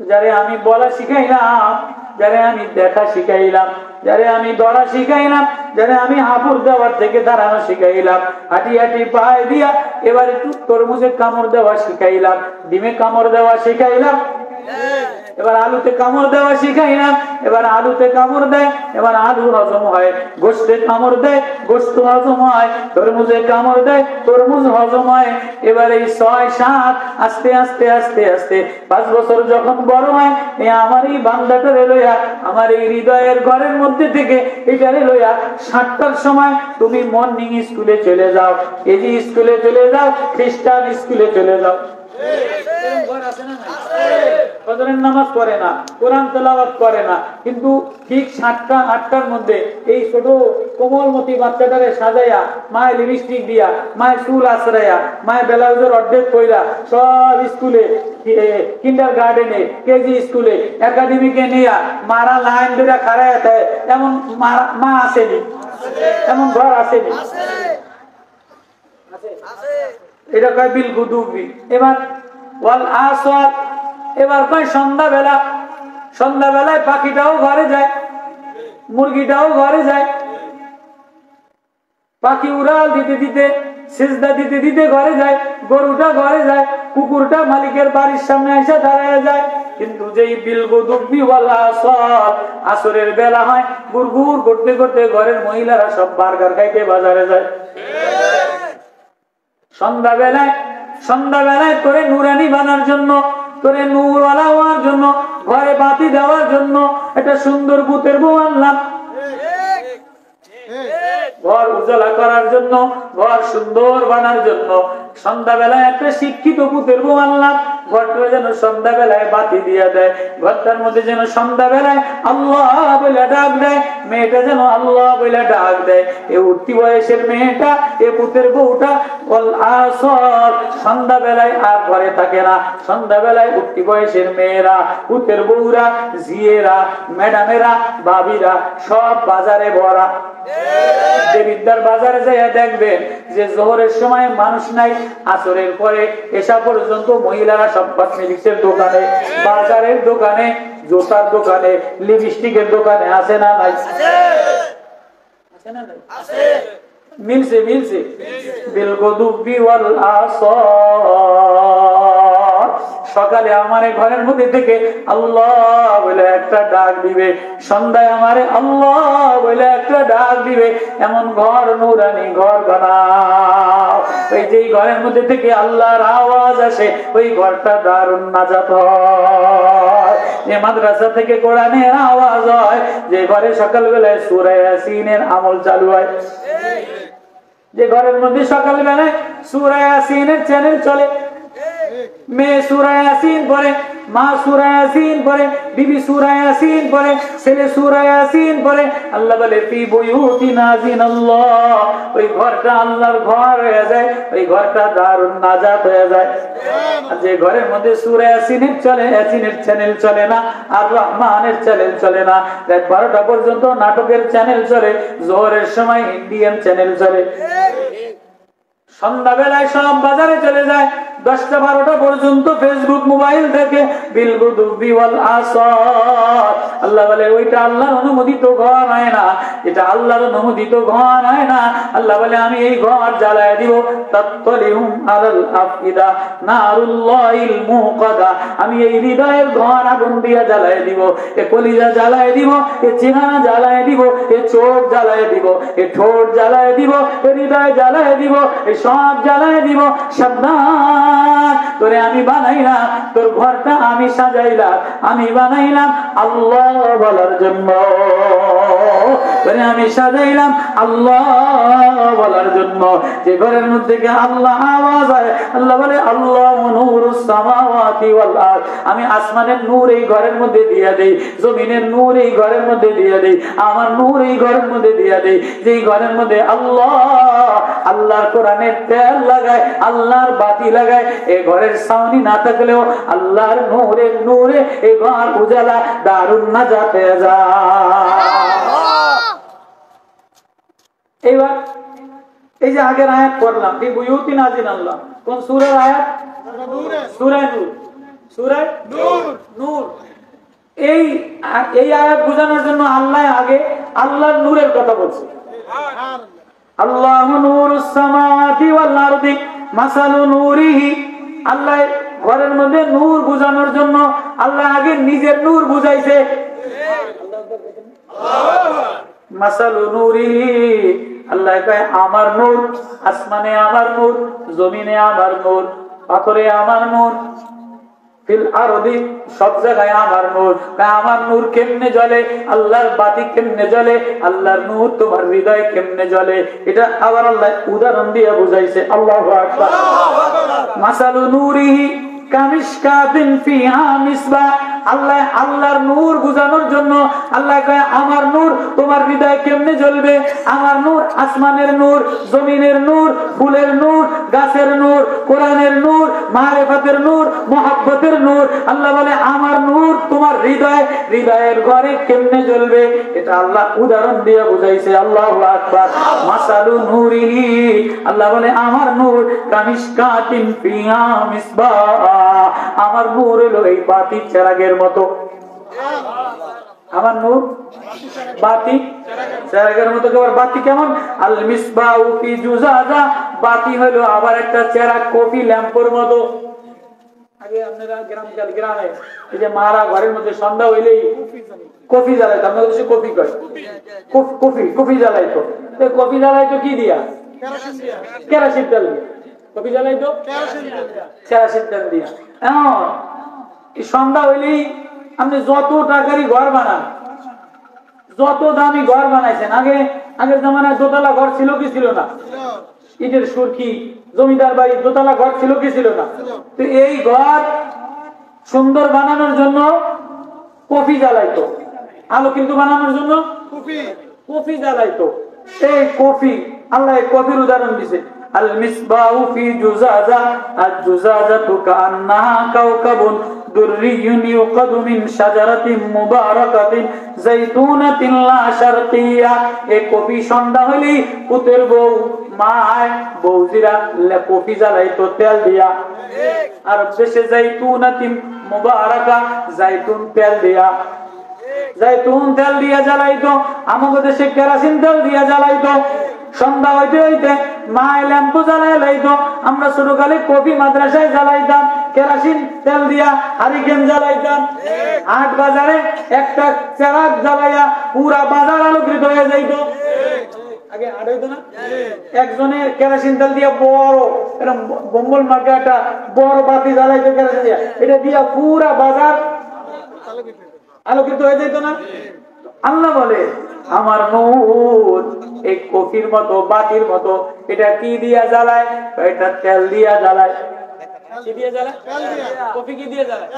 যারে আমি বলা শিখাইলাম, যারে আমি দেখা শিখাইলাম, যারে আমি ধরা শিখাইলাম, যারে আমি হাঁপুর দেওয়ার থেকে দাঁড়ানো শিখাইলাম, হাঁটি হাঁটি পায়ে দিয়া এবার একটু তরমুজে কামড় দেওয়া শিখাইলাম, ডিমে কামড় দেওয়া শিখাইলাম, এবার আলুতে কামড় দেওয়া শিখাইলাম, এবার আলুতে কামড় দেয়, এবার আলু হজম হয়, গোশতে কামড় দেয়, গোশত হজম হয়, তরমুজে কামড় দেয়, তরমুজ হজম হয়। এবার এই 6-7 আস্তে আস্তে আস্তে আস্তে 5 বছর যখন বড় হয়, আমার এই বান্দাটারে লইয়া, আমার এই হৃদয়ের ঘরের মধ্যে থেকে এটারে লইয়া 7টার সময় তুমি মর্নিং স্কুলে চলে যাও, কেজি স্কুলে চলে যাও, খ্রিস্টান স্কুলে চলে যাও। ফজরের নামাজ পড়ে না, কোরআন তেলাওয়াত করে না, কিন্তু ঠিক 7টা 8টার মধ্যে এই ছোট কোমলমতি বাচ্চাটারে সাজাইয়া, মায়ের লিপস্টিক দিয়া, মায়ের চুল আশ্রয়া, মায়ের ব্লাউজের অর্ধেক কইরা সব স্কুলে, কিন্ডার গার্ডেনে, কেজি স্কুলে, একাডেমিকে নিয়ে মারা লাইন ধরে খাড়ায় থাকে, এমন মা আসেনি, এমন ঘর আসেনি। এটা কয় বিল গুদুবি। এবার ওয়াল আসর, এবার কয় সন্ধ্যাবেলায় পাখিটাও ঘরে যায়, মুরগিটাও ঘরে যায়, পাখি উড়াল দিতে দিতে, সিজদা দিতে দিতে ঘরে যায়, গরুটা ঘরে যায়, কুকুরটা মালিকের বাড়ির সামনে এসে দাঁড়ায় যায়। কিন্তু যেই বিল গুদুবি ওয়াল আসর, আসরের বেলা হয়, গুড়গুড় করতে করতে ঘরের মহিলারা সব বার্গার খাইতে বাজারে যায়। সন্ধ্যাবেলায় তোরে নুরানি বানার জন্য, তোরে নূরওয়ালা হওয়ার জন্য, ঘরে বাতি দেওয়ার জন্য একটা সুন্দর পুতের বউ আনলাম, ঘর উজালা করার জন্য, ঘর সুন্দর বানার জন্য। সন্ধ্যাবেলায় একটা শিক্ষিত পুতের বউ আনলাম, ঘরটা যেন সন্ধ্যাবেলায় বাতি দিয়ে দেয়, ঘরটার মধ্যে যেন সন্ধ্যাবেলায় আল্লাহ বলে ডাক দেয়, মেয়েটা যেন আল্লাহ বলে ডাক দেয়। এই উঠতি বয়সের মেয়েটা, এ পুতের বউটা আসর সন্ধ্যাবেলায় আর ঘরে থাকে না। সন্ধ্যাবেলায় উঠতি বয়সের মেয়েরা, পুতের বউরা, জিয়েরা, ম্যাডামেরা, ভাবিরা সব বাজারে ভরা। দেবিদ্যার বাজারে যাইয়া দেখবেন যে জোহরের সময় মানুষ নাই, আসরের পরে এসা পর্যন্ত মহিলারা সব কসমেটিক্সের দোকানে, বাজারের দোকানে, জুতার দোকানে, লিপস্টিকের দোকানে আছে না নাই? মিলছে মিলছে বিলগুদুবি ওয়াল আসর। সকালে আমারে ঘরের মধ্যে থেকে আল্লাহ বলে একটা ডাক দিবে, সন্ধ্যায় আমারে আল্লাহ বলে একটা ডাক দিবে। এমন ঘর নূরানি ঘর বানাও, ওই যে ঘরের মধ্যে থেকে আল্লাহর আওয়াজ আসে, ওই ঘরটা দারুন নাজাত হয়। যে মাদ্রাসা থেকে কোরআনের আওয়াজ হয়, যে ঘরে সকালবেলায় সূরা ইয়াসিনের আমল চালু হয়, যে ঘরের মধ্যে সকালবেলায় সূরা ইয়াসিনের চ্যানেল চলে, মেয়ে সূরা ইয়াসিন পড়ে, মা সূরা ইয়াসিন পড়ে, বিবি সূরা ইয়াসিন পড়ে, ছেলে সূরা ইয়াসিন পড়ে। আল্লাহ বলে ফি বুয়ুতিন আযিনাল্লাহ, ওই ঘরটা আল্লাহর ঘর হয়ে যায়, ওই ঘরটা দারুন নাজাত হয়ে যায়। আর যে ঘরের মধ্যে সূরা ইয়াসিনের চলে, ইয়াসিনের চ্যানেল চলে না, আর রহমানের চ্যানেল চলে না, রাত 12টা পর্যন্ত নাটকের চ্যানেল চলে, জোহরের সময় ইন্ডিয়ান চ্যানেল চলে, সন্ধ্যাবেলায় সব বাজারে চলে যায়, 10টা 12টা পর্যন্ত ফেসবুক মোবাইল থেকে বিলগুদুবি ওয়াল আসর। আল্লাহ বলে ওইটা আল্লাহর অনুমোদিত ঘর হয় না, এটা আল্লাহর অনুমোদিত ঘর হয় না। আল্লাহ বলে আমি এই ঘর জ্বালায় দিব, তাতলিহুম আলাল আফিদা নারুল্লাহিল মুকাদা, আমি এই হৃদয়ের ঘর আগুন দিয়ে জ্বালায় দিব, এ কলিজা জ্বালায় দিব, এ চেহারা জ্বালায় দিব, এ চোখ জ্বালায় দিব, এ ঠোঁট জ্বালায় দিব, এ হৃদয় জ্বালায় দিব, এ সব জ্বালায় দিব। সাবধান, তোরে আমি বানাইলাম, তোর ঘরটা আমি সাজাইলাম, আমি বানাইলাম আল্লাহ বলার জন্য, তোরে আমি সাজাইলাম আল্লাহ বলার জন্য। যে ঘরের মধ্যে আল্লাহ আওয়াজ হয়, আল্লাহ বলে আল্লাহু নূরুস সামাওয়াতি ওয়াল আরদ, আমি আসমানের নূর এই ঘরের মধ্যে দিয়া দেই, জমিনের নূর এই ঘরের মধ্যে দিয়া দেই, আমার নূর এই ঘরের মধ্যে দিয়া দেই। যেই ঘরের মধ্যে আল্লাহ আল্লাহর কোরআনের তেল লাগায়, আল্লাহর বাতি লাগায়, এই ঘরের সাউনি না থাকলেও আল্লাহর নূরে নূরে এই ঘর উজালা দারুন নাজাত হয়ে যায়। এইবার এই যে আগের আয়াত পড়লাম, ফি বুয়ুতিন আযিনাল্লাহ, কোন সূরার আয়াত? সূরা নূর, সূরা নূর। এই আয়াত বোঝানোর জন্য আল্লাহ আগে আল্লাহর নূরের কথা বলছে। আল্লাহু নূরুস সামাওয়াতি ওয়াল আরদি মাসালু নূরিহি, আল্লাহ ঘরের মধ্যে নূর বোঝানোর জন্য আল্লাহ আগে নিজের নূর বুঝাইছে। মাসালু নূরিহি, আল্লাহ কয় আমার নূর, আসমানে আমার নূর, জমিনে আমার নূর, পাথরে আমার নূর, ফিল আরদি সব জায়গায় আমার নূর। আমার নূর কেমনে জ্বলে, আল্লাহর বাতি কেমনে জ্বলে, আল্লাহর নূর তোমার হৃদয় কেমনে জ্বলে, এটা আবার আল্লাহ উদাহরণ দিয়ে বুঝাইছে। আল্লাহু আকবার। মাসালু নূরিহি কামিশকাতিন ফিহা মিসবাহ, আল্লাহ আল্লাহর নূর বুঝানোর জন্য আল্লাহ কয় আমার নূর তোমার হৃদয় কেমনে জ্বলবে। আমার নূর আসমানের নূর, জমিনের নূর, ফুলের নূর, গাছের নূর, কোরআনের নূর, মারিফাতের নূর, মুহাব্বতের নূর। আল্লাহ বলে আমার নূর তোমার হৃদয়ের ঘরে কেমনে জ্বলবে, এটা আল্লাহ উদাহরণ দিয়ে বুঝাইছে। আল্লাহু আকবার। মাসালু নূরিহি, আল্লাহ বলে আমার নূর কামিশকাতিন ফিহা মিসবাহ, আমার নূর হলো এই বাতি চেরাগের মতো। আমার নূর বাতি চেরাগের মতো। বাতি কেমন? আল মিসবাহু ফি জুজাজা, বাতি হলো আবার একটা চেরাগ কফি ল্যাম্পের মতো। আগে আপনারা গ্রামে এই যে মারা ঘরের মধ্যে সন্ধ্যা হইলেই কফি জ্বালাইতো, আমাদের দেশে কফি কয়, কফি জ্বালাইতো। কফি জ্বালাইতো কি দিয়া? কেরোসিন তেল দিয়া। কফি জ্বালাইতো কেরোসিন তেল দিয়া। সন্ধ্যা হইলেই আপনি যত টাকারই ঘর বানান, যত দামি ঘর বানাইছেন, আগের জামানায় দোতলা ঘর ছিল কি ছিল না? ইটের সুরকি জমিদার বাড়ির দোতলা ঘর ছিল কি ছিল না? তো এই ঘর সুন্দর বানানোর জন্য কফি জ্বালাইতো, আলো কিন্তু বানানোর জন্য কফি জ্বালাইতো। এই কফি, আল্লাহ কফির উদাহরণ দিছে, আল মিসবাহু ফি জুজাজা আজ জুজাজাতু কান্নাহা কাওকাবুন দুররিয়ুন ইউকাদু মিন শাজারাতিন মুবারাকাতিন যাইতুনাতিন লা শারকিয়া। এই কফি সন্ধ্যা হইলেই পুতের বউ মায় বউজিরা কফি জ্বালাইতো তেল দিয়া, আর দেশে যাইতুনাতিন মুবারাকা যাইতুন তেল দিয়া, যাইতুন তেল দিয়া জ্বালাইতো। আমাদের দেশে কেরোসিন তেল দিয়া জ্বালাইতো। সন্ধ্যা হইতে হইতে মায় ল্যাম্পু জ্বালাই লাইতো। আমরা ছোটকালে কফি মাদ্রাসায় জ্বালাইতাম কেরোসিন তেল দিয়া, হারিকেন জ্বালাইতাম। হাট বাজারে একটা চেরাগ জ্বালাইয়া পুরা বাজার আলোকিত হয়ে যাইতো। আগে হাট হইতো না, একজনে কেরোসিন তেল দিয়া বড় এরকম বম্বল মার্কা একটা বড় বাতি জ্বালাইতো কেরোসিন দিয়া, এটা দিয়া পুরা বাজার আলোকিত হয়ে যেত না। আল্লাহ বলে আমার নূর এই কফির মতো বাতির মতো, এটা কি দিয়া জ্বালায়? এটা তেল দিয়া জ্বালায়। কি দিয়ে জ্বালায়? কফি কি দিয়ে জ্বালায়?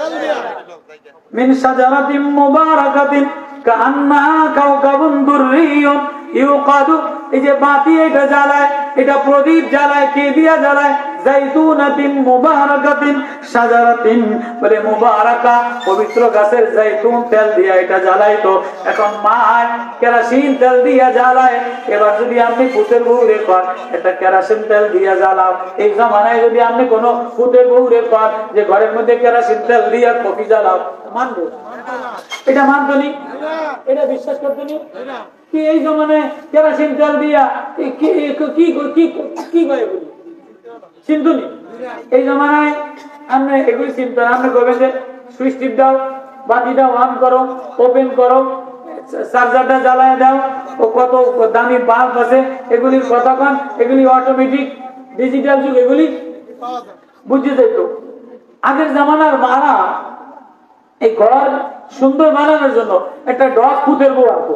মিন শাজারাতিন মুবারাকাতিন কান্নাহা কাওকাবুন দুররিয়ুন ইউকাদু। এই যে বাতি এটা জ্বালায়, এটা প্রদীপ জ্বালায়, কে দিয়া জ্বালায়? যাইতুনাতিন মুবারাকাতিন শাজারাতিন, বলে মুবারাকা পবিত্র গাছের যাইতুন তেল দিয়া এটা জ্বালাইতো। এখন মা কেরোসিন তেল দিয়া জ্বালায়। এবার যদি আপনি পুতের বউ রে কর এটা কেরোসিন তেল দিয়া জ্বালাও, এই জামানায় যদি আপনি কোন পুতের বউ রে কর যে ঘরের মধ্যে কেরোসিন তেল দিয়া কফি জ্বালাও, মানবো? এটা মানতো নি, এটা বিশ্বাস করতো নি। কি এই জমানায় কেরোসিন তেল দিয়া কি কি কি করে বলি চিন্তুনি? এই জমানায় আপনি এগুলি চিন্তা, আপনি করবেন যে সুইচ টিপ দাও, বাতিটা অন করো, ওপেন করো, চার্জারটা জ্বালায় দাও, ও কত দামি বাল্ব আছে এগুলির কথা কন, এগুলি অটোমেটিক ডিজিটাল যুগ, এগুলি বুঝে যেত। আগের জামানার মারা এই ঘর সুন্দর বানানোর জন্য একটা ডগ পুতের বউ আনতো,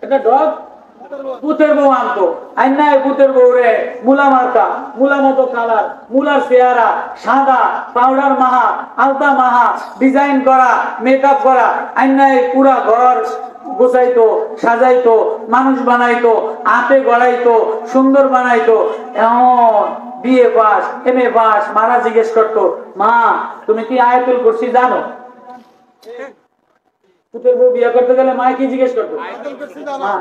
একটা ডগ পুতের বউ আনতো। আইনায় পুতের বউ রে মুলা মার্কা, মুলা মতো কালার, মুলার চেহারা সাদা, পাউডার মাহা, আলতা মাহা, ডিজাইন করা, মেকআপ করা, আইনায় পুরা ঘর গোছাইতো, সাজাইতো, মানুষ বানাইতো, হাতে গড়াইতো, সুন্দর বানাইতো। এমন বিএ পাস, এমএ পাস, মারা জিজ্ঞেস করতো, মা তুমি কি আয়াতুল কুরসি জানো? পুতের বউ বিয়ে করতে গেলে মা কি জিজ্ঞেস করতো? মা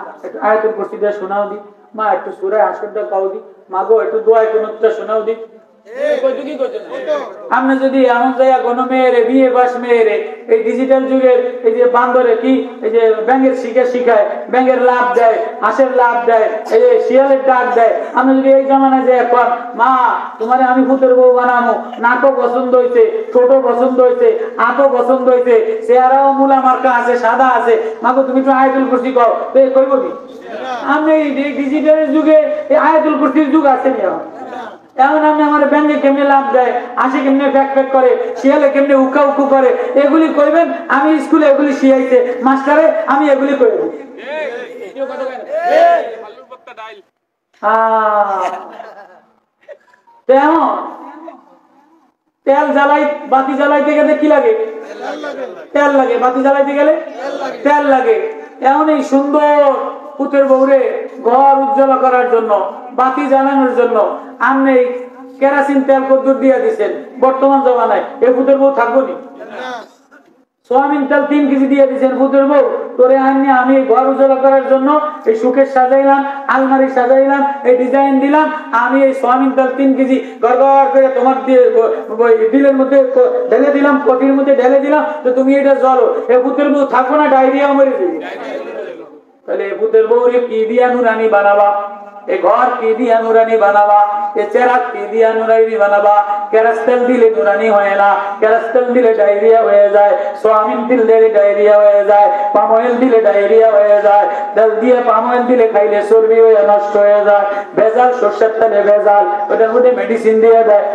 আয়াতুল কুরসি দিয়ে শোনাও দি, মা একটু সূরা হাসরটা কাও দি, মা গো একটু দোয়া কুনুতটা শোনাও দি। আপনি যদি এমন জায়গা কোনো মেয়েরে বিয়ে পাস মেয়েরে এই ডিজিটাল যুগের এই যে বান্দরে কি এই যে ব্যাঙের শিখায়, ব্যাঙের লাভ দেয়, হাঁসের লাভ দেয়, এই যে শিয়ালের ডাক দেয়, আপনি যদি এই জামানায় যে এখন মা তোমারে আমি পুতের বউ বানাবো, নাকও পছন্দ হয়েছে, ছোট পছন্দ হয়েছে, আঁতো পছন্দ হয়েছে, চেহারাও মুলা মার্কা আছে, সাদা আছে, মাগো তুমি একটু আয়াতুল কুরসি কও, তো কইব কি? আপনি এই ডিজিটাল যুগে এই আয়াতুল কুরসির যুগ আছে না? এমন আমি আমার ব্যাংকে কেমনে লাভ দেয়, আসে কেমনে ফ্যাক ফ্যাক করে, শিয়ালে কেমনে উকা উকু করে, এগুলি কইবেন। আমি স্কুলে এগুলি শিখাইছে মাস্টারে, আমি এগুলি কইব। তেল জ্বালাই, বাতি জ্বালাইতে গেলে কি লাগে? তেল লাগে। বাতি জ্বালাইতে গেলে তেল লাগে। এমনই সুন্দর পুতের বউরে ঘর উজ্জ্বল করার জন্য, বাতি জ্বালানোর জন্য আপনি কেরোসিন তেল কদ্দুর দিয়ে দিচ্ছেন। বর্তমান জমানায় এই পুতের বউ থাকবো নি? সোয়াবিন তেল 3 কেজি দিয়ে দিচ্ছেন পুতের বউ, তোরে আনি আমি ঘর উজ্জ্বল করার জন্য এই সুকেশ সাজাইলাম, আলমারি সাজাইলাম, এই ডিজাইন দিলাম, আমি এই সোয়াবিন তেল 3 কেজি ঘর ঘর করে তোমার দিলের মধ্যে ঢেলে দিলাম, কফির মধ্যে ঢেলে দিলাম, তো তুমি এটা জ্বলো। এই পুতের বউ থাকবো না, ডায়রিয়া মরে যাবে। তাহলে পুতের বউরে কি দিয়া নুরানি বানাবা? এ ঘর কি দিয়া নুরানি বানাবা? এ চেরাক কি দিয়া নুরানি বানাবা? কেরাস্তেল দিলে নুরানি হয় না, কেরাস্তেল দিলে ডায়রিয়া হয়ে যায়, সোয়াবিন দিলে ডায়রিয়া হয়ে যায়, পাম অয়েল দিলে ডায়রিয়া হয়ে যায়, তেল দিয়ে পাম অয়েল দিলে খাইলে চর্বি হয়ে নষ্ট হয়ে যায়, ভেজাল সর্ষের তেলে ভেজাল, ওটার মধ্যে মেডিসিন দিয়ে দেয়।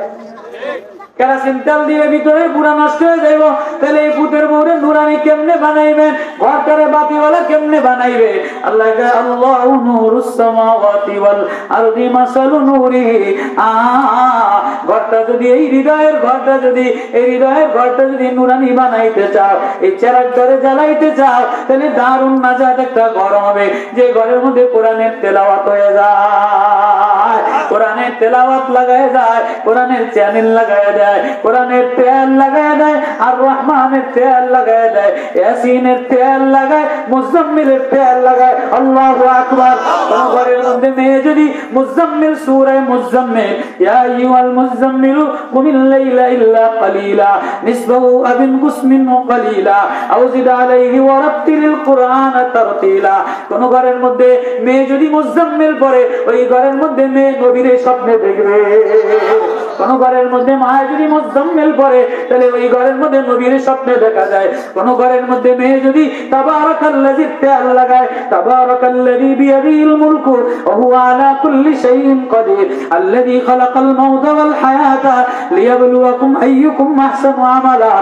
কেরাসিন তেল দিয়ে ভিতরে পুরা নষ্ট হয়ে যাইব, তাহলে এই পুতের বউরে নুরানি কেমনে বানাইবেন, ঘরটারে বাতিওয়ালা কেমনে বানাইবে? আল্লাহ আল্লাহু নূরুস সামাওয়াতি ওয়াল আরদি মাসালু নূরিহি। ঘরটা যদি এই হৃদয়ের ঘরটা যদি এই হৃদয়ের ঘরটা যদি নুরানি বানাইতে চাও, এই চেরাগ ঘরে জ্বালাইতে চাও, তাহলে দারুন নাজাত একটা ঘর হবে, যে ঘরের মধ্যে কোরআনের তেলাওয়াত হয়ে যায়, কোরআনের তেলাওয়াত লাগায় যায়, কোরআনের চ্যানেল লাগায় দেয়, কোরআনের তেল লাগায় দেয়, আর রহমানের তেল লাগায় দেয়, ইয়াসিনের তেল লাগায়, মুজাম্মিলের তেল লাগায়। আল্লাহু আকবার। কোন ঘরের মধ্যে মেয়ে যদি মুজাম্মিল সূরা মুজাম্মিল, ইয়া আইয়ুহাল মুজাম্মিল কুমিল লাইলা ইল্লা কালিলা নিসফাহু আও ইনকুস মিনহু কালিলা আও জিদ আলাইহি ওয়া রাত্তিলিল কুরআনা তারতিলা। কোন ঘরের মধ্যে মেয়ে যদি মুজাম্মিল পড়ে, ওই ঘরের মধ্যে মেয়ে নবীর স্বপ্নে দেখবে। কোন ঘরের মধ্যে মা যদি মুজাম্মিল পড়ে, তাহলে ওই ঘরের মধ্যে নবীর স্বপ্নে দেখা যায়। কোন ঘরের মধ্যে মেয়ে যদি তাবারাকাল্লাযী তেল লাগায়, তাবারাকাল্লাযী বিয়াদিহিল মুলকু ওয়া হুয়া আলা কুল্লি শাইইন কাদির আল্লাযী খালাকাল মাউতা ওয়াল হায়াতা লিয়াবলুয়াকুম আইয়ুকুম আহসানু আমালা।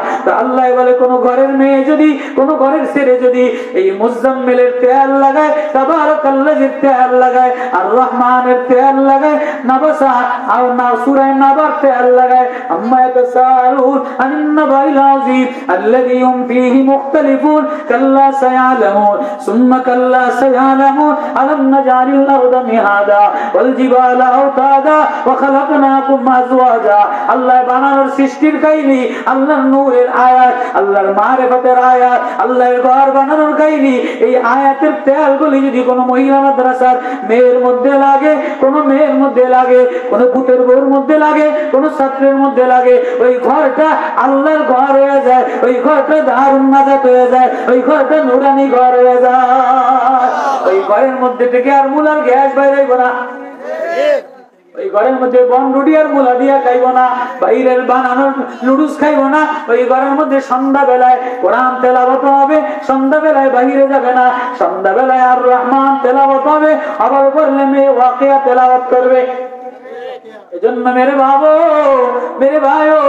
আল্লাহ বলে কোন ঘরের মেয়ে যদি, কোন ঘরের ছেলে যদি এই মুজাম্মিলের তেল লাগায়, তাবারাকাল্লাযী তেল লাগায়, আর রহমানের তেল লাগায়, নাবাসা আর না সূরা নাবার তেল লাগায়, আম্মা ইয়াতাসালুন আনিন নাবাইল আযীম আল্লাযী হুম ফীহি মুখতালিফুন কাল্লা সায়ালামুন সুম্মা কাল্লা সায়ালামুন আলাম নাজালিল আরদা মিহাদা ওয়াল জিবালা আওতাদা ওয়া খালাকনাকুম আজওয়াজা। আল্লাহ বানানোর সৃষ্টির কাহিনী, আল্লাহর নূরের আয়াত, আল্লাহর মারিফাতের আয়াত, আল্লাহর ঘর বানানোর কাহিনী। এই আয়াতের তেলগুলি যদি কোনো মহিলা মাদ্রাসার মেয়ের মধ্যে লাগে, কোনো মেয়ের মধ্যে লাগে, কোনো পুতের বউর মধ্যে লাগে, কোনো ছাত্রের মধ্যে লাগে, ওই ঘরটা আল্লাহর ঘর হয়ে যায়, ওই ঘরটা দারুন নাজাত হয়ে যায়, ওই ঘরটা নুরানি ঘর হয়ে যায়। ওই ঘরের মধ্যে থেকে আর মুলার গ্যাস বাইরে না, ওই ঘরের মধ্যে বন রুটি আর মুলা দিয়া খাইব না, বাইরের বানানো নুডলস খাইব না। ওই ঘরের মধ্যে সন্ধ্যা বেলায় কোরআন তেলাওয়াত হবে, সন্ধ্যা বেলায় বাইরে যাবে না, সন্ধ্যা বেলায় আর রহমান তেলাওয়াত হবে, আবার করলে মেয়ে ওয়াকিয়া তেলাওয়াত করবে। এজন্য মেরে বাবু, মেরে ভাইও,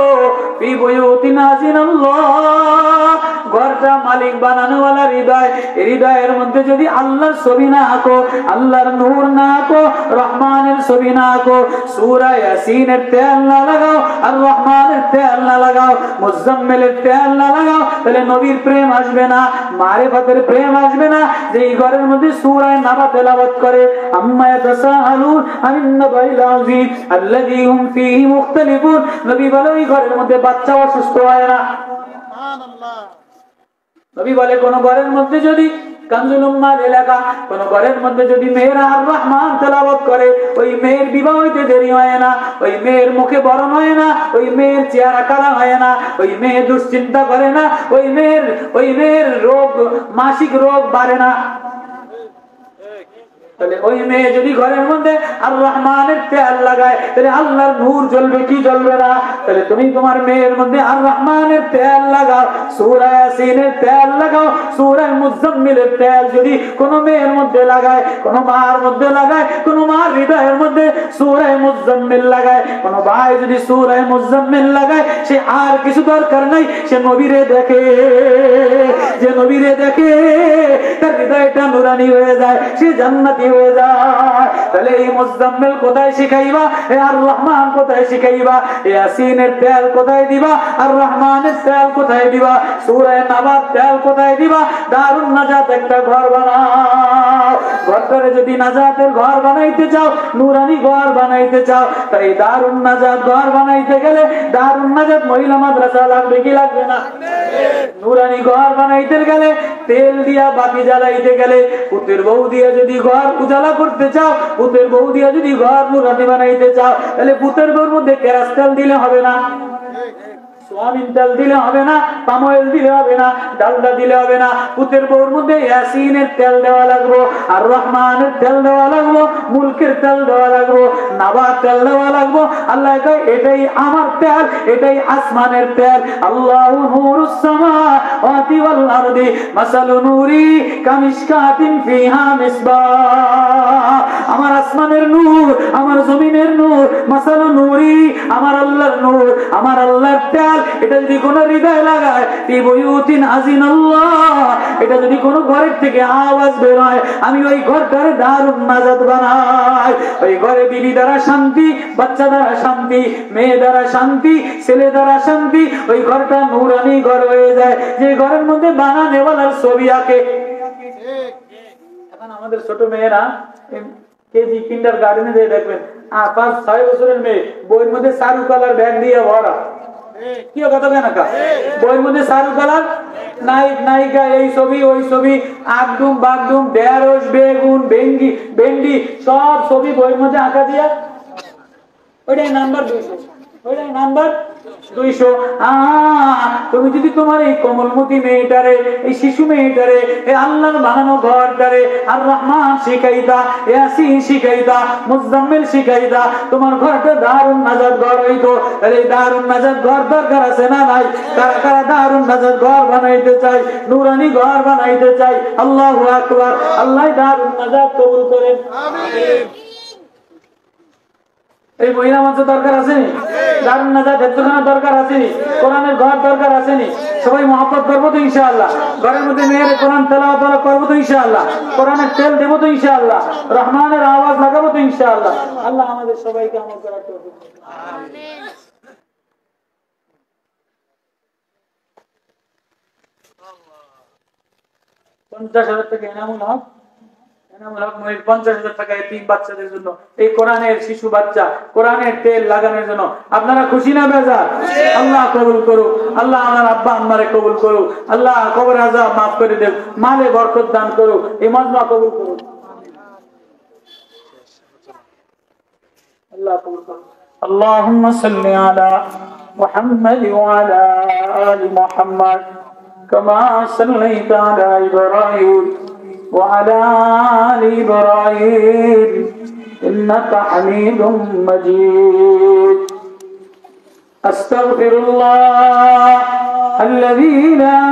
ফি বুয়ুতিনা জিনাল্লাহ, ঘরটা মালিক বানানোওয়ালা হৃদয়, হৃদয়ের মধ্যে যদি আল্লাহর ছবি না আঁকো, আল্লাহর নূর না আঁকো, রহমানের ছবি না আঁকো, সূরা ইয়াসিনের তেল না লাগাও, আর রহমানের তেল না লাগাও, মুজাম্মিলের তেল না লাগাও, তাহলে নবীর প্রেম আসবে না, মারিফাতের প্রেম আসবে না। যে এই ঘরের মধ্যে সূরা নাবা তেলাওয়াত করে, আম্মা ইয়াতাসাআলুন আনিন নাবাইল আযীম আল্লাযী হুম ফীহি মুখতালিফুন, নবী বলে ওই ঘরের মধ্যে বাচ্চা অসুস্থ হয় না। সুবহানাল্লাহ। নবী বলে কোন ঘরের মধ্যে যদি কানজুল উম্মাহ এলাকা, কোন ঘরের মধ্যে যদি মেয়েরা আর রহমান তেলাওয়াত করে, ওই মেয়ের বিবাহ হইতে দেরি হয় না, ওই মেয়ের মুখে বরণ হয় না, ওই মেয়ের চেহারা কালা হয় না, ওই মেয়ে দুশ্চিন্তা করে না, ওই মেয়ের রোগ, মাসিক রোগ বাড়ে না। তাহলে ওই মেয়ে যদি ঘরের মধ্যে আর রহমানের তেল লাগায়, তাহলে আল্লাহর নূর জ্বলবে কি জ্বলবে না? তাহলে তুমি তোমার মেয়ের মধ্যে আর রহমানের তেল লাগাও, সূরা ইয়াসিনের তেল লাগাও, সূরা মুজাম্মিলের তেল যদি কোনো মেয়ের মধ্যে লাগায়, কোনো মার মধ্যে লাগায়, কোনো মার হৃদয়ের মধ্যে সূরা মুজাম্মিল লাগায়, কোনো ভাই যদি সূরা মুজাম্মিল লাগায়, সে আর কিছু দরকার নাই, সে নবীরে দেখে, যে নবীরে দেখে তার হৃদয়টা নুরানি হয়ে যায়, সে জান্নাতি হয়ে যায়। তাহলে এই মুজাম্মিল কোথায় শিখাইবা, আর রহমান কোথায় শিখাইবা, ইয়াসিনের তেল কোথায় দিবা, আর রহমানের তেল কোথায় দিবা, সূরা নাবার তেল কোথায় দিবা? দারুন নাজাত একটা ঘর বানাও। ঘরটারে যদি নাজাতের ঘর বানাইতে চাও, নুরানি ঘর বানাইতে চাও, তাই দারুন নাজাত ঘর বানাইতে গেলে দারুন নাজাত মহিলা মাদ্রাসা লাগবে কি লাগবে না? নুরানি ঘর বানাইতে গেলে, তেল দিয়া বাতি জ্বালাইতে গেলে, পুতের বউ দিয়া যদি ঘর উজালা করতে চাও, পুতের বউ দিয়া যদি ঘর নুরানি বানাইতে চাও, তাহলে পুতের বউর মধ্যে কেরাসতেল দিলে হবে না, সোয়াবিন তেল দিলে হবে না, পাম অয়েল দিলে হবে না, ডালডা দিলে হবে না। পুতের বউর মধ্যে ইয়াসিনের তেল দেওয়া লাগবে, আর রহমানের তেল দেওয়া লাগবে, মুলকের তেল দেওয়া লাগবে, নাবার তেল দেওয়া লাগবে। আল্লাহ কয় এটাই আমার তেল, এটাই আসমানের তেল। আল্লাহু নূরুস সামাওয়াতি ওয়াল আরদি মাসালু নূরি কামিশকাতিন ফিহা মিসবাহ। আমার আসমানের নূর, আমার জমিনের নূর, মাসালু নূরি, আমার আল্লাহর নূর, আমার আল্লাহর তেল এটা যদি কোনো হৃদয় লাগায় তিবুয়ুতিন আজিনাল্লাহ, এটা যদি কোনো ঘরের থেকে আওয়াজ বের হয় আমি ওই ঘরটার দারুন নাজাত বানাই। ওই ঘরে বিবি দ্বারা শান্তি, বাচ্চা দ্বারা শান্তি, মেয়ে দ্বারা শান্তি, ছেলে দ্বারা শান্তি। ওই ঘরটা নূরানি ঘর হয়ে যায়, যে ঘরের মধ্যে বানানেওয়ালার ছবি আঁকে। এখন আমাদের ছোট মেয়েরা কেজি কিন্ডার গার্ডেনে দিয়ে দেখবেন 5-6 বছরের মেয়ে বইয়ের মধ্যে চারু কালার ব্যাগ দিয়ে ভরা। কি কথা কেন বইয়ের মধ্যে চারু কালার নায়ক নায়িকা এই ছবি ওই ছবি, আগডুম বাগডুম ঢেঁড়স বেগুন ভেন্ডি সব ছবি বইয়ের মধ্যে আঁকা দিয়া। ওইটাই নাম্বার 200, ওইটাই নাম্বার 200। তুমি যদি তোমার এই কোমলমতি মেয়েটারে, এই শিশু মেয়েটারে, এই আল্লাহর বানানো ঘরটারে আর রহমান শিখাইতা, ইয়াসিন শিখাইতা, মুজাম্মিল শিখাইতা, তোমার ঘরটা দারুন নাজাত ঘর হইতো। তাহলে এই দারুন নাজাত ঘর দরকার আছে না নাই? কারা কারা দারুন নাজাত ঘর বানাইতে চাই, নূরানি ঘর বানাইতে চাই? আল্লাহু আকবার। আল্লাহ দারুন নাজাত কবুল করেন, আমিন। এই মহিলা মঞ্চ দরকার আসেনি, দারুন নাজাত হেফজখানা দরকার আসেনি, কোরআনের ঘর দরকার আসেনি। সবাই মহব্বত করবো তো ইনশাআল্লাহ? ঘরের মধ্যে মেয়ের কোরআন তেলাওয়াত করবো তো ইনশাআল্লাহ? কোরআনের তেল দেবো তো ইনশাআল্লাহ? রহমানের আওয়াজ লাগাবো তো ইনশাআল্লাহ? আল্লাহ আমাদের সবাইকে আমল করার তৌফিক দিন, আমিন। 50,000 টাকা এনামুল হক, 50,000 টাকা এই 3 বাচ্চাদের জন্য, এই কোরআনের শিশু বাচ্চা কোরআনের তেল লাগানোর জন্য। আপনারা খুশি না বেজার? আল্লাহ কবুল করুক, আল্লাহ আমার আব্বা আম্মারে কবুল করুক, আল্লাহ কবর আযাব মাফ করে দেব, মালে বরকত দান করুক, এই মাজমা কবুল করুক, আল্লাহ কবুল করুক। اللهم صل على محمد وعلى آل محمد كما صليت على إبراهيم وعلى آل إبراهيم إنك حميد مجيد. أستغفر الله الذي لا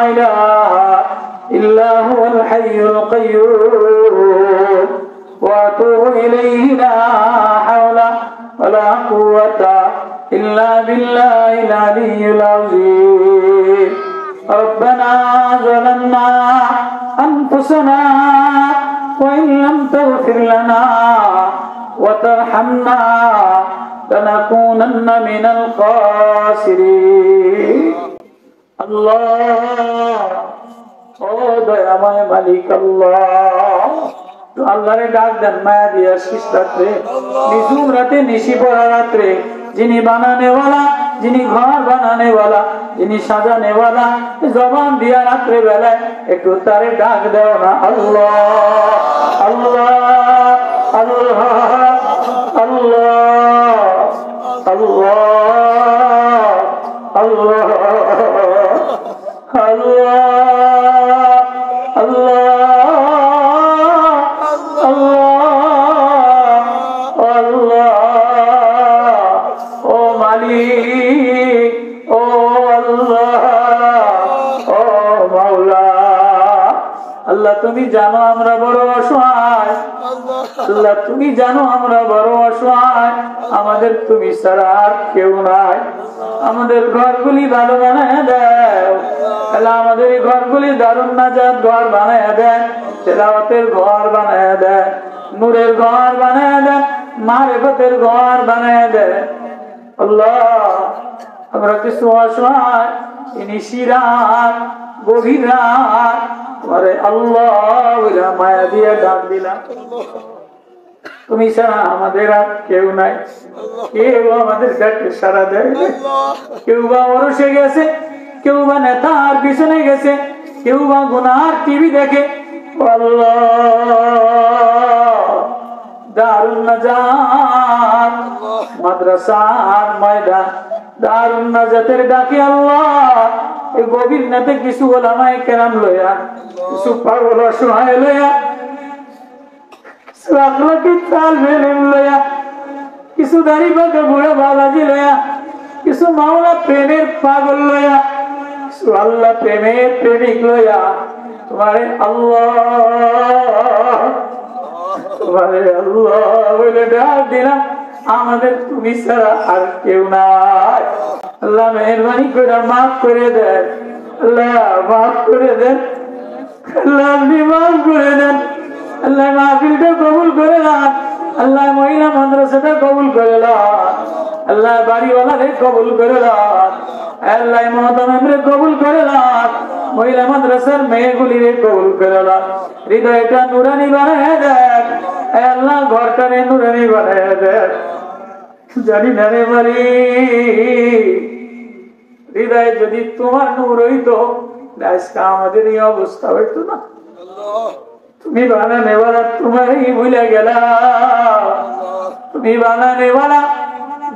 إله إلا هو الحي القيوم وأتوب إليه لا حول ولا قوة إلا بالله العلي العظيم. ربنا ظلمنا أنفسنا وإن لم تغفر لنا وترحمنا لنكونن من الخاسرين. الله ও দয়াময় মালিক আল্লাহ, আল্লাহরে ডাক দেন মায়া দিয়া শেষ রাত্রে, নিঝুম রাতে, নিশি পড়া রাত্রে, যিনি বানানেওয়ালা, যিনি ঘর বানানেওয়ালা, যিনি সাজানেওয়ালা, জবান দিয়া রাত্রে বেলায় একটু তারে ডাক দেও না। আল্লাহ আল্লাহ আল্লাহ আল্লাহ আল্লাহ আল্লাহ আল্লাহ তুমি জানো আমরা বড় অসহায়, আল্লাহ তুমি জানো আমরা বড় অসহায়, আমাদের তুমি ছাড়া আর কেউ নাই। আমাদের ঘরগুলি ভালো বানায় দাও আল্লাহ, আমাদের এই ঘরগুলি দারুন নাজাত ঘর বানায় দেন, তেলাওয়াতের ঘর বানায় দেন, নূরের ঘর বানায় দেন, মারিফতের ঘর বানায় দেন। আল্লাহ আমরা কিছু অসহায়, নিশি রাত, গভীর রাত তোমারে আল্লাহ মায়া দিয়ে ডাক দিলাম, তুমি ছাড়া আমাদের আর কেউ নাই। কেউ আমাদের ডাকে সাড়া দেয়, কেউ বা অরসে গেছে, কেউ বা নেতার পিছনে গেছে, কেউ বা গুনার টিভি দেখে। দারুন নাজাত মাদ্রাসার ময়দান, দারুন নাজাতের ডাকে আল্লাহ এই গভীর রাতে কিছু ওলামায়ে কেরাম লইয়া, কিছু পাগল অসহায় লইয়া, কিছু আখলাকি তালিবে ইলম লইয়া, কিছু দাড়ি পাকা বুড়া বাবাজি লইয়া, কিছু মাওলা প্রেমের পাগল লইয়া, কিছু আল্লাহ প্রেমের প্রেমিক লইয়া তোমারে আল্লাহ বলে ডাক দিলাম। আমাদের তুমি ছাড়া আর কেউ নাই। আল্লাহ মেহরবানি করে মাফ করে দেন, আল্লাহ মাফ করে দেন, আল্লাহ আপনি মাফ করে দেন। আল্লাহ মাহফিলটা কবুল করে নেন, আল্লাহ মহিলা মাদ্রাসাটা কবুল করে নেন, আল্লাহ বাড়িওয়ালারে কবুল করে নেন, আল্লাহ মহতামিমরে কবুল করে নেন, মহিলা মাদ্রাসার মেয়েগুলিরে কবুল করে নেন। হৃদয়টা নুরানি বানায় দেন আল্লাহ, ঘরটারে নুরানি বানায় দেন। জানি না রে বাড়ি হৃদয় যদি তোমার নূর হইতো আজকে আমাদের এই অবস্থা হইতো না। তুমি বানানে वाला তোমারই ভুলে গেলা, তুমি বানানে वाला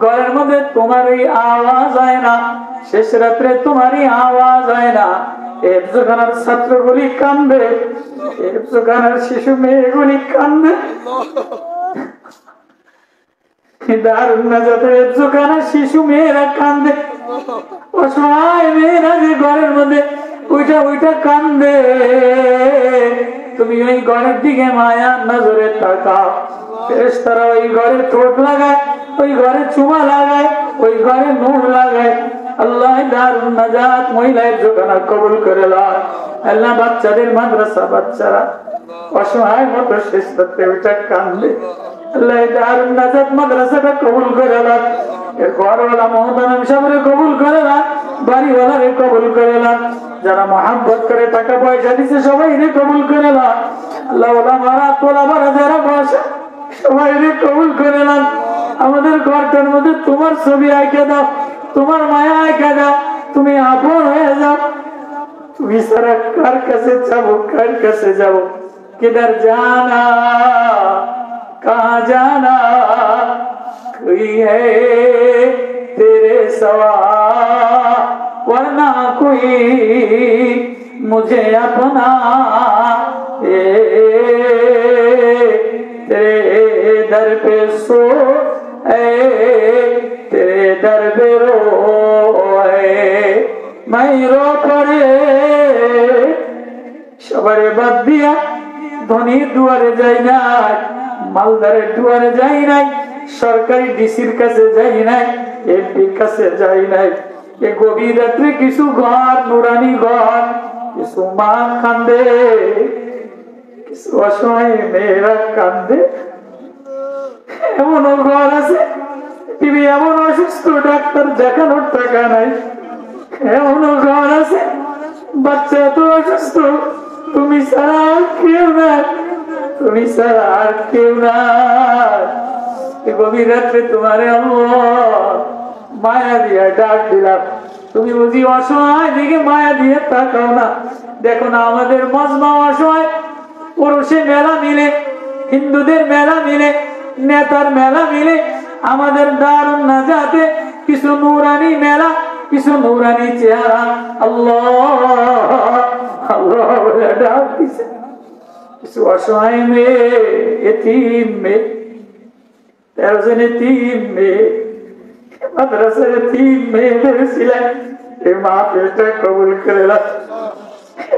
ঘরের মধ্যে তোমারই আওয়াজ হয় না, শেষ রাত্রে তোমারই আওয়াজ হয় না। এফজখানার ছাত্রগুলি কান্দে, এফজখানার শিশু মেয়েগুলি কান্দে, দারুন নাজাতের এফজখানার শিশু মেয়েরা কান্দে, অসহায় মেয়েরা যে ঘরের মধ্যে উইটা উইটা কান্দে। তুমি ওই ঘরের দিকে মায়া নজরে তাকাও, ফেরেশতারা ওই ঘরে ঠোঁট লাগায়, ওই ঘরে চুমা লাগায়, ওই ঘরে নূর লাগায়। আল্লাহ দারুন নাজাত মহিলার দোকানা কবুল করে লয়। আল্লাহ বাচ্চাদের মাদ্রাসা বাচ্চারা অসহায় মতো শেষ রাতে ওইটা কান্দে, আল্লাহ দারুন নাজাত মাদ্রাসাটা কবুল করে লয়। এর ঘরওয়ালা মহতামিম সাহেবরে কবুল করে লয়, বাড়িওয়ালারে কবুল করে লয়, যারা মহাব্বত করে টাকা পয়সা দিচ্ছে সবাই কবুল করে লয়। আল্লাহ ওলামারা তোলাবারা যারা বসে সবাই কবুল করে লয়। আমাদের ঘরটার মধ্যে তোমার ছবি আঁকে দাও, তোমার মায়া আঁকে দাও, তুমি আপন হয়ে যাও। তুমি সারা কার কাছে যাবো, কার কাছে যাবো, কিধর জানা कहाँ जाना, कोई है तेरे सवा वरना कोई मुझे अपना, तेरे दर पे सो तेरे दर पे रो मैं रो पड़े। সবারে বাদ দিয়া ধনীর দুয়ারে যাই নাই, মালদারের দুয়ারে যাই নাই, সরকারি ডিসির কাছে যাই নাই, এমপির কাছে যাই নাই। এ গভীর রাত্রে কিছু ঘর নুরানি ঘর, কিছু মা কান্দে, কিছু অসময় মেয়েরা কান্দে। এমনও ঘর আছে টিভি এমন অসুস্থ ডাক্তার দেখানোর টাকা নাই। এমনও ঘর আছে বাচ্চা তো অসুস্থ, তুমি ছাড়া আর কেউ নাই, তুমি ছাড়া আর কেউ নাই। গভীর রাত্রে তোমারে মায়া দিয়া ডাক দিলাম, তুমি বুঝি অসহায় দিকে মায়া দিয়ে তাকাও না। দেখো না আমাদের মজমা অসহায়, পুরুষে মেলা মিলে, হিন্দুদের মেলা মিলে, নেতার মেলা মিলে, আমাদের দারুন নাজাতে কিছু নুরানি মেলা, কিছু নুরানি চেহারা আল্লাহ আল্লাহ বলে ডাক দিছে। কিছু অসহায় মেয়ে, এতিম মেয়ে, 13 জন এতিম মেয়ে, মাদ্রাসার এতিম মেয়েদের ছিলেন। এই মাহফিলটা কবুল করে লাও।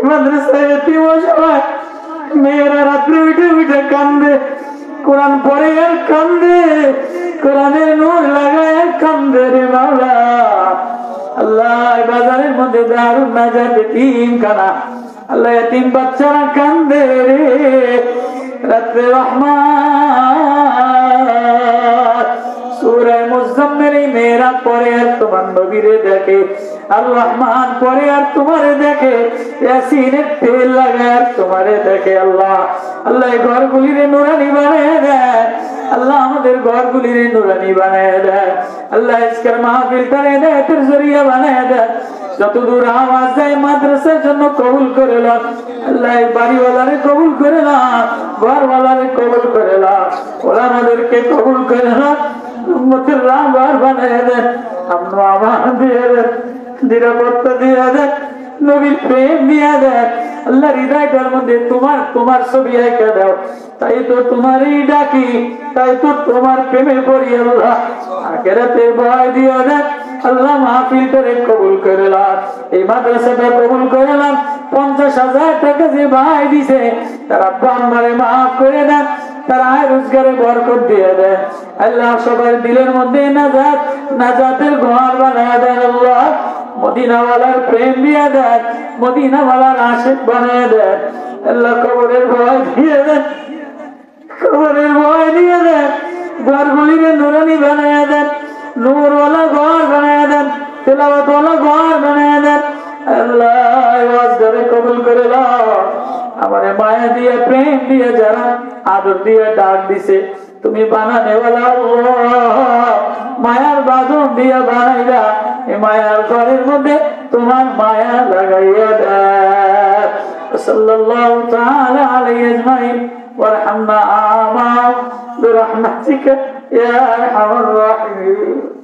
মাদ্রাসায় এতিম অসহায় মেয়েরা রাত্রে উঠে উঠে কান্দে, কোরআন পড়ে আর কান্দে, কোরআনের নূর লাগায় আর কান্দে রে মাওলা। আল্লাহ বাজারের মধ্যে দারুন নাজাত এতিমখানা, আল্লাহ এতিম বাচ্চারা কান্দে রে রাত্রে। রহমান সূরা মুজাম্মিল মেয়েরা পড়ে আর তোমার নবীরে দেখে, আর রহমান পড়ে আর তোমারে দেখে, ইয়াসিনের তেল লাগায় আর তোমারে দেখে। আল্লাহ আল্লাহ ঘরগুলিরে নুরানি বানায় দেয়, আল্লাহ আমাদের ঘরগুলিরে নুরানি বানায় দেয়। আল্লাহ আজকের মাহফিলটা হেদায়েতের জরিয়া বানায় দেয়। যতদূর আওয়াজ যায় মাদ্রাসার জন্য কবুল করে নাও আল্লাহ, বাড়িওয়ালারে কবুল করে নাও, ঘরওয়ালারে কবুল করে নাও, ওলামাদেরকে কবুল করে নাও, উম্মতের রাহবার বানায় দেন, আমন আমান দিয়ে দেন, নিরাপত্তা দিয়ে দেন, নবীর প্রেম দিয়ে দেন। আল্লাহ হৃদয়টার মধ্যে তোমার ছবি এঁকে দাও, তাই তো তোমারই ডাকি, তাই তো তোমার প্রেমে পড়ি। আল্লাহ আখিরাতে ভয় দিয়ে দেন। আল্লাহ মাহফিলটারে কবুল করে নাও, এই মাদ্রাসাটা কবুল করে নাও। 50,000 টাকা যে ভাই দিছে তারা বান্দারে মাফ করে দেন, তার আয় রোজগারে বরকত দিয়ে দেন। আল্লাহ সবার দিলের মধ্যে নাজাত, নাজাতের ঘর বানায় দেন আল্লাহ। মদিনাওয়ালার প্রেম দিয়ে দেন, মদিনাওয়ালার আশিক বানায় দেন আল্লাহ। কবরের ভয় দিয়ে দেন, কবরের ভয় দিয়ে দেন। ঘরগুলিকে নুরানি বানায় দেন, নূরওয়ালা ঘর বানায় দেন, তেলাওয়াতওয়ালা ঘর বানায় দেন আল্লাহ। ওয়াজ ধরে কবুল করে নাও। আমারে মায়া দিয়ে প্রেম দিয়ে যারা আদর দিয়ে ডাক দিছে, তুমি বানানেওয়ালা আল্লাহ, মায়ার বাঁধন দিয়ে বানাইলা, এই মায়ার ঘরের মধ্যে তোমার মায়া লাগাইয়া দেয়। সাল্লাল্লাহু তাআলা আলাইহি আজমাইন ওয়ারহামনা আমা বিরহমাতিকা ইয়া আরহামার রাহিমিন।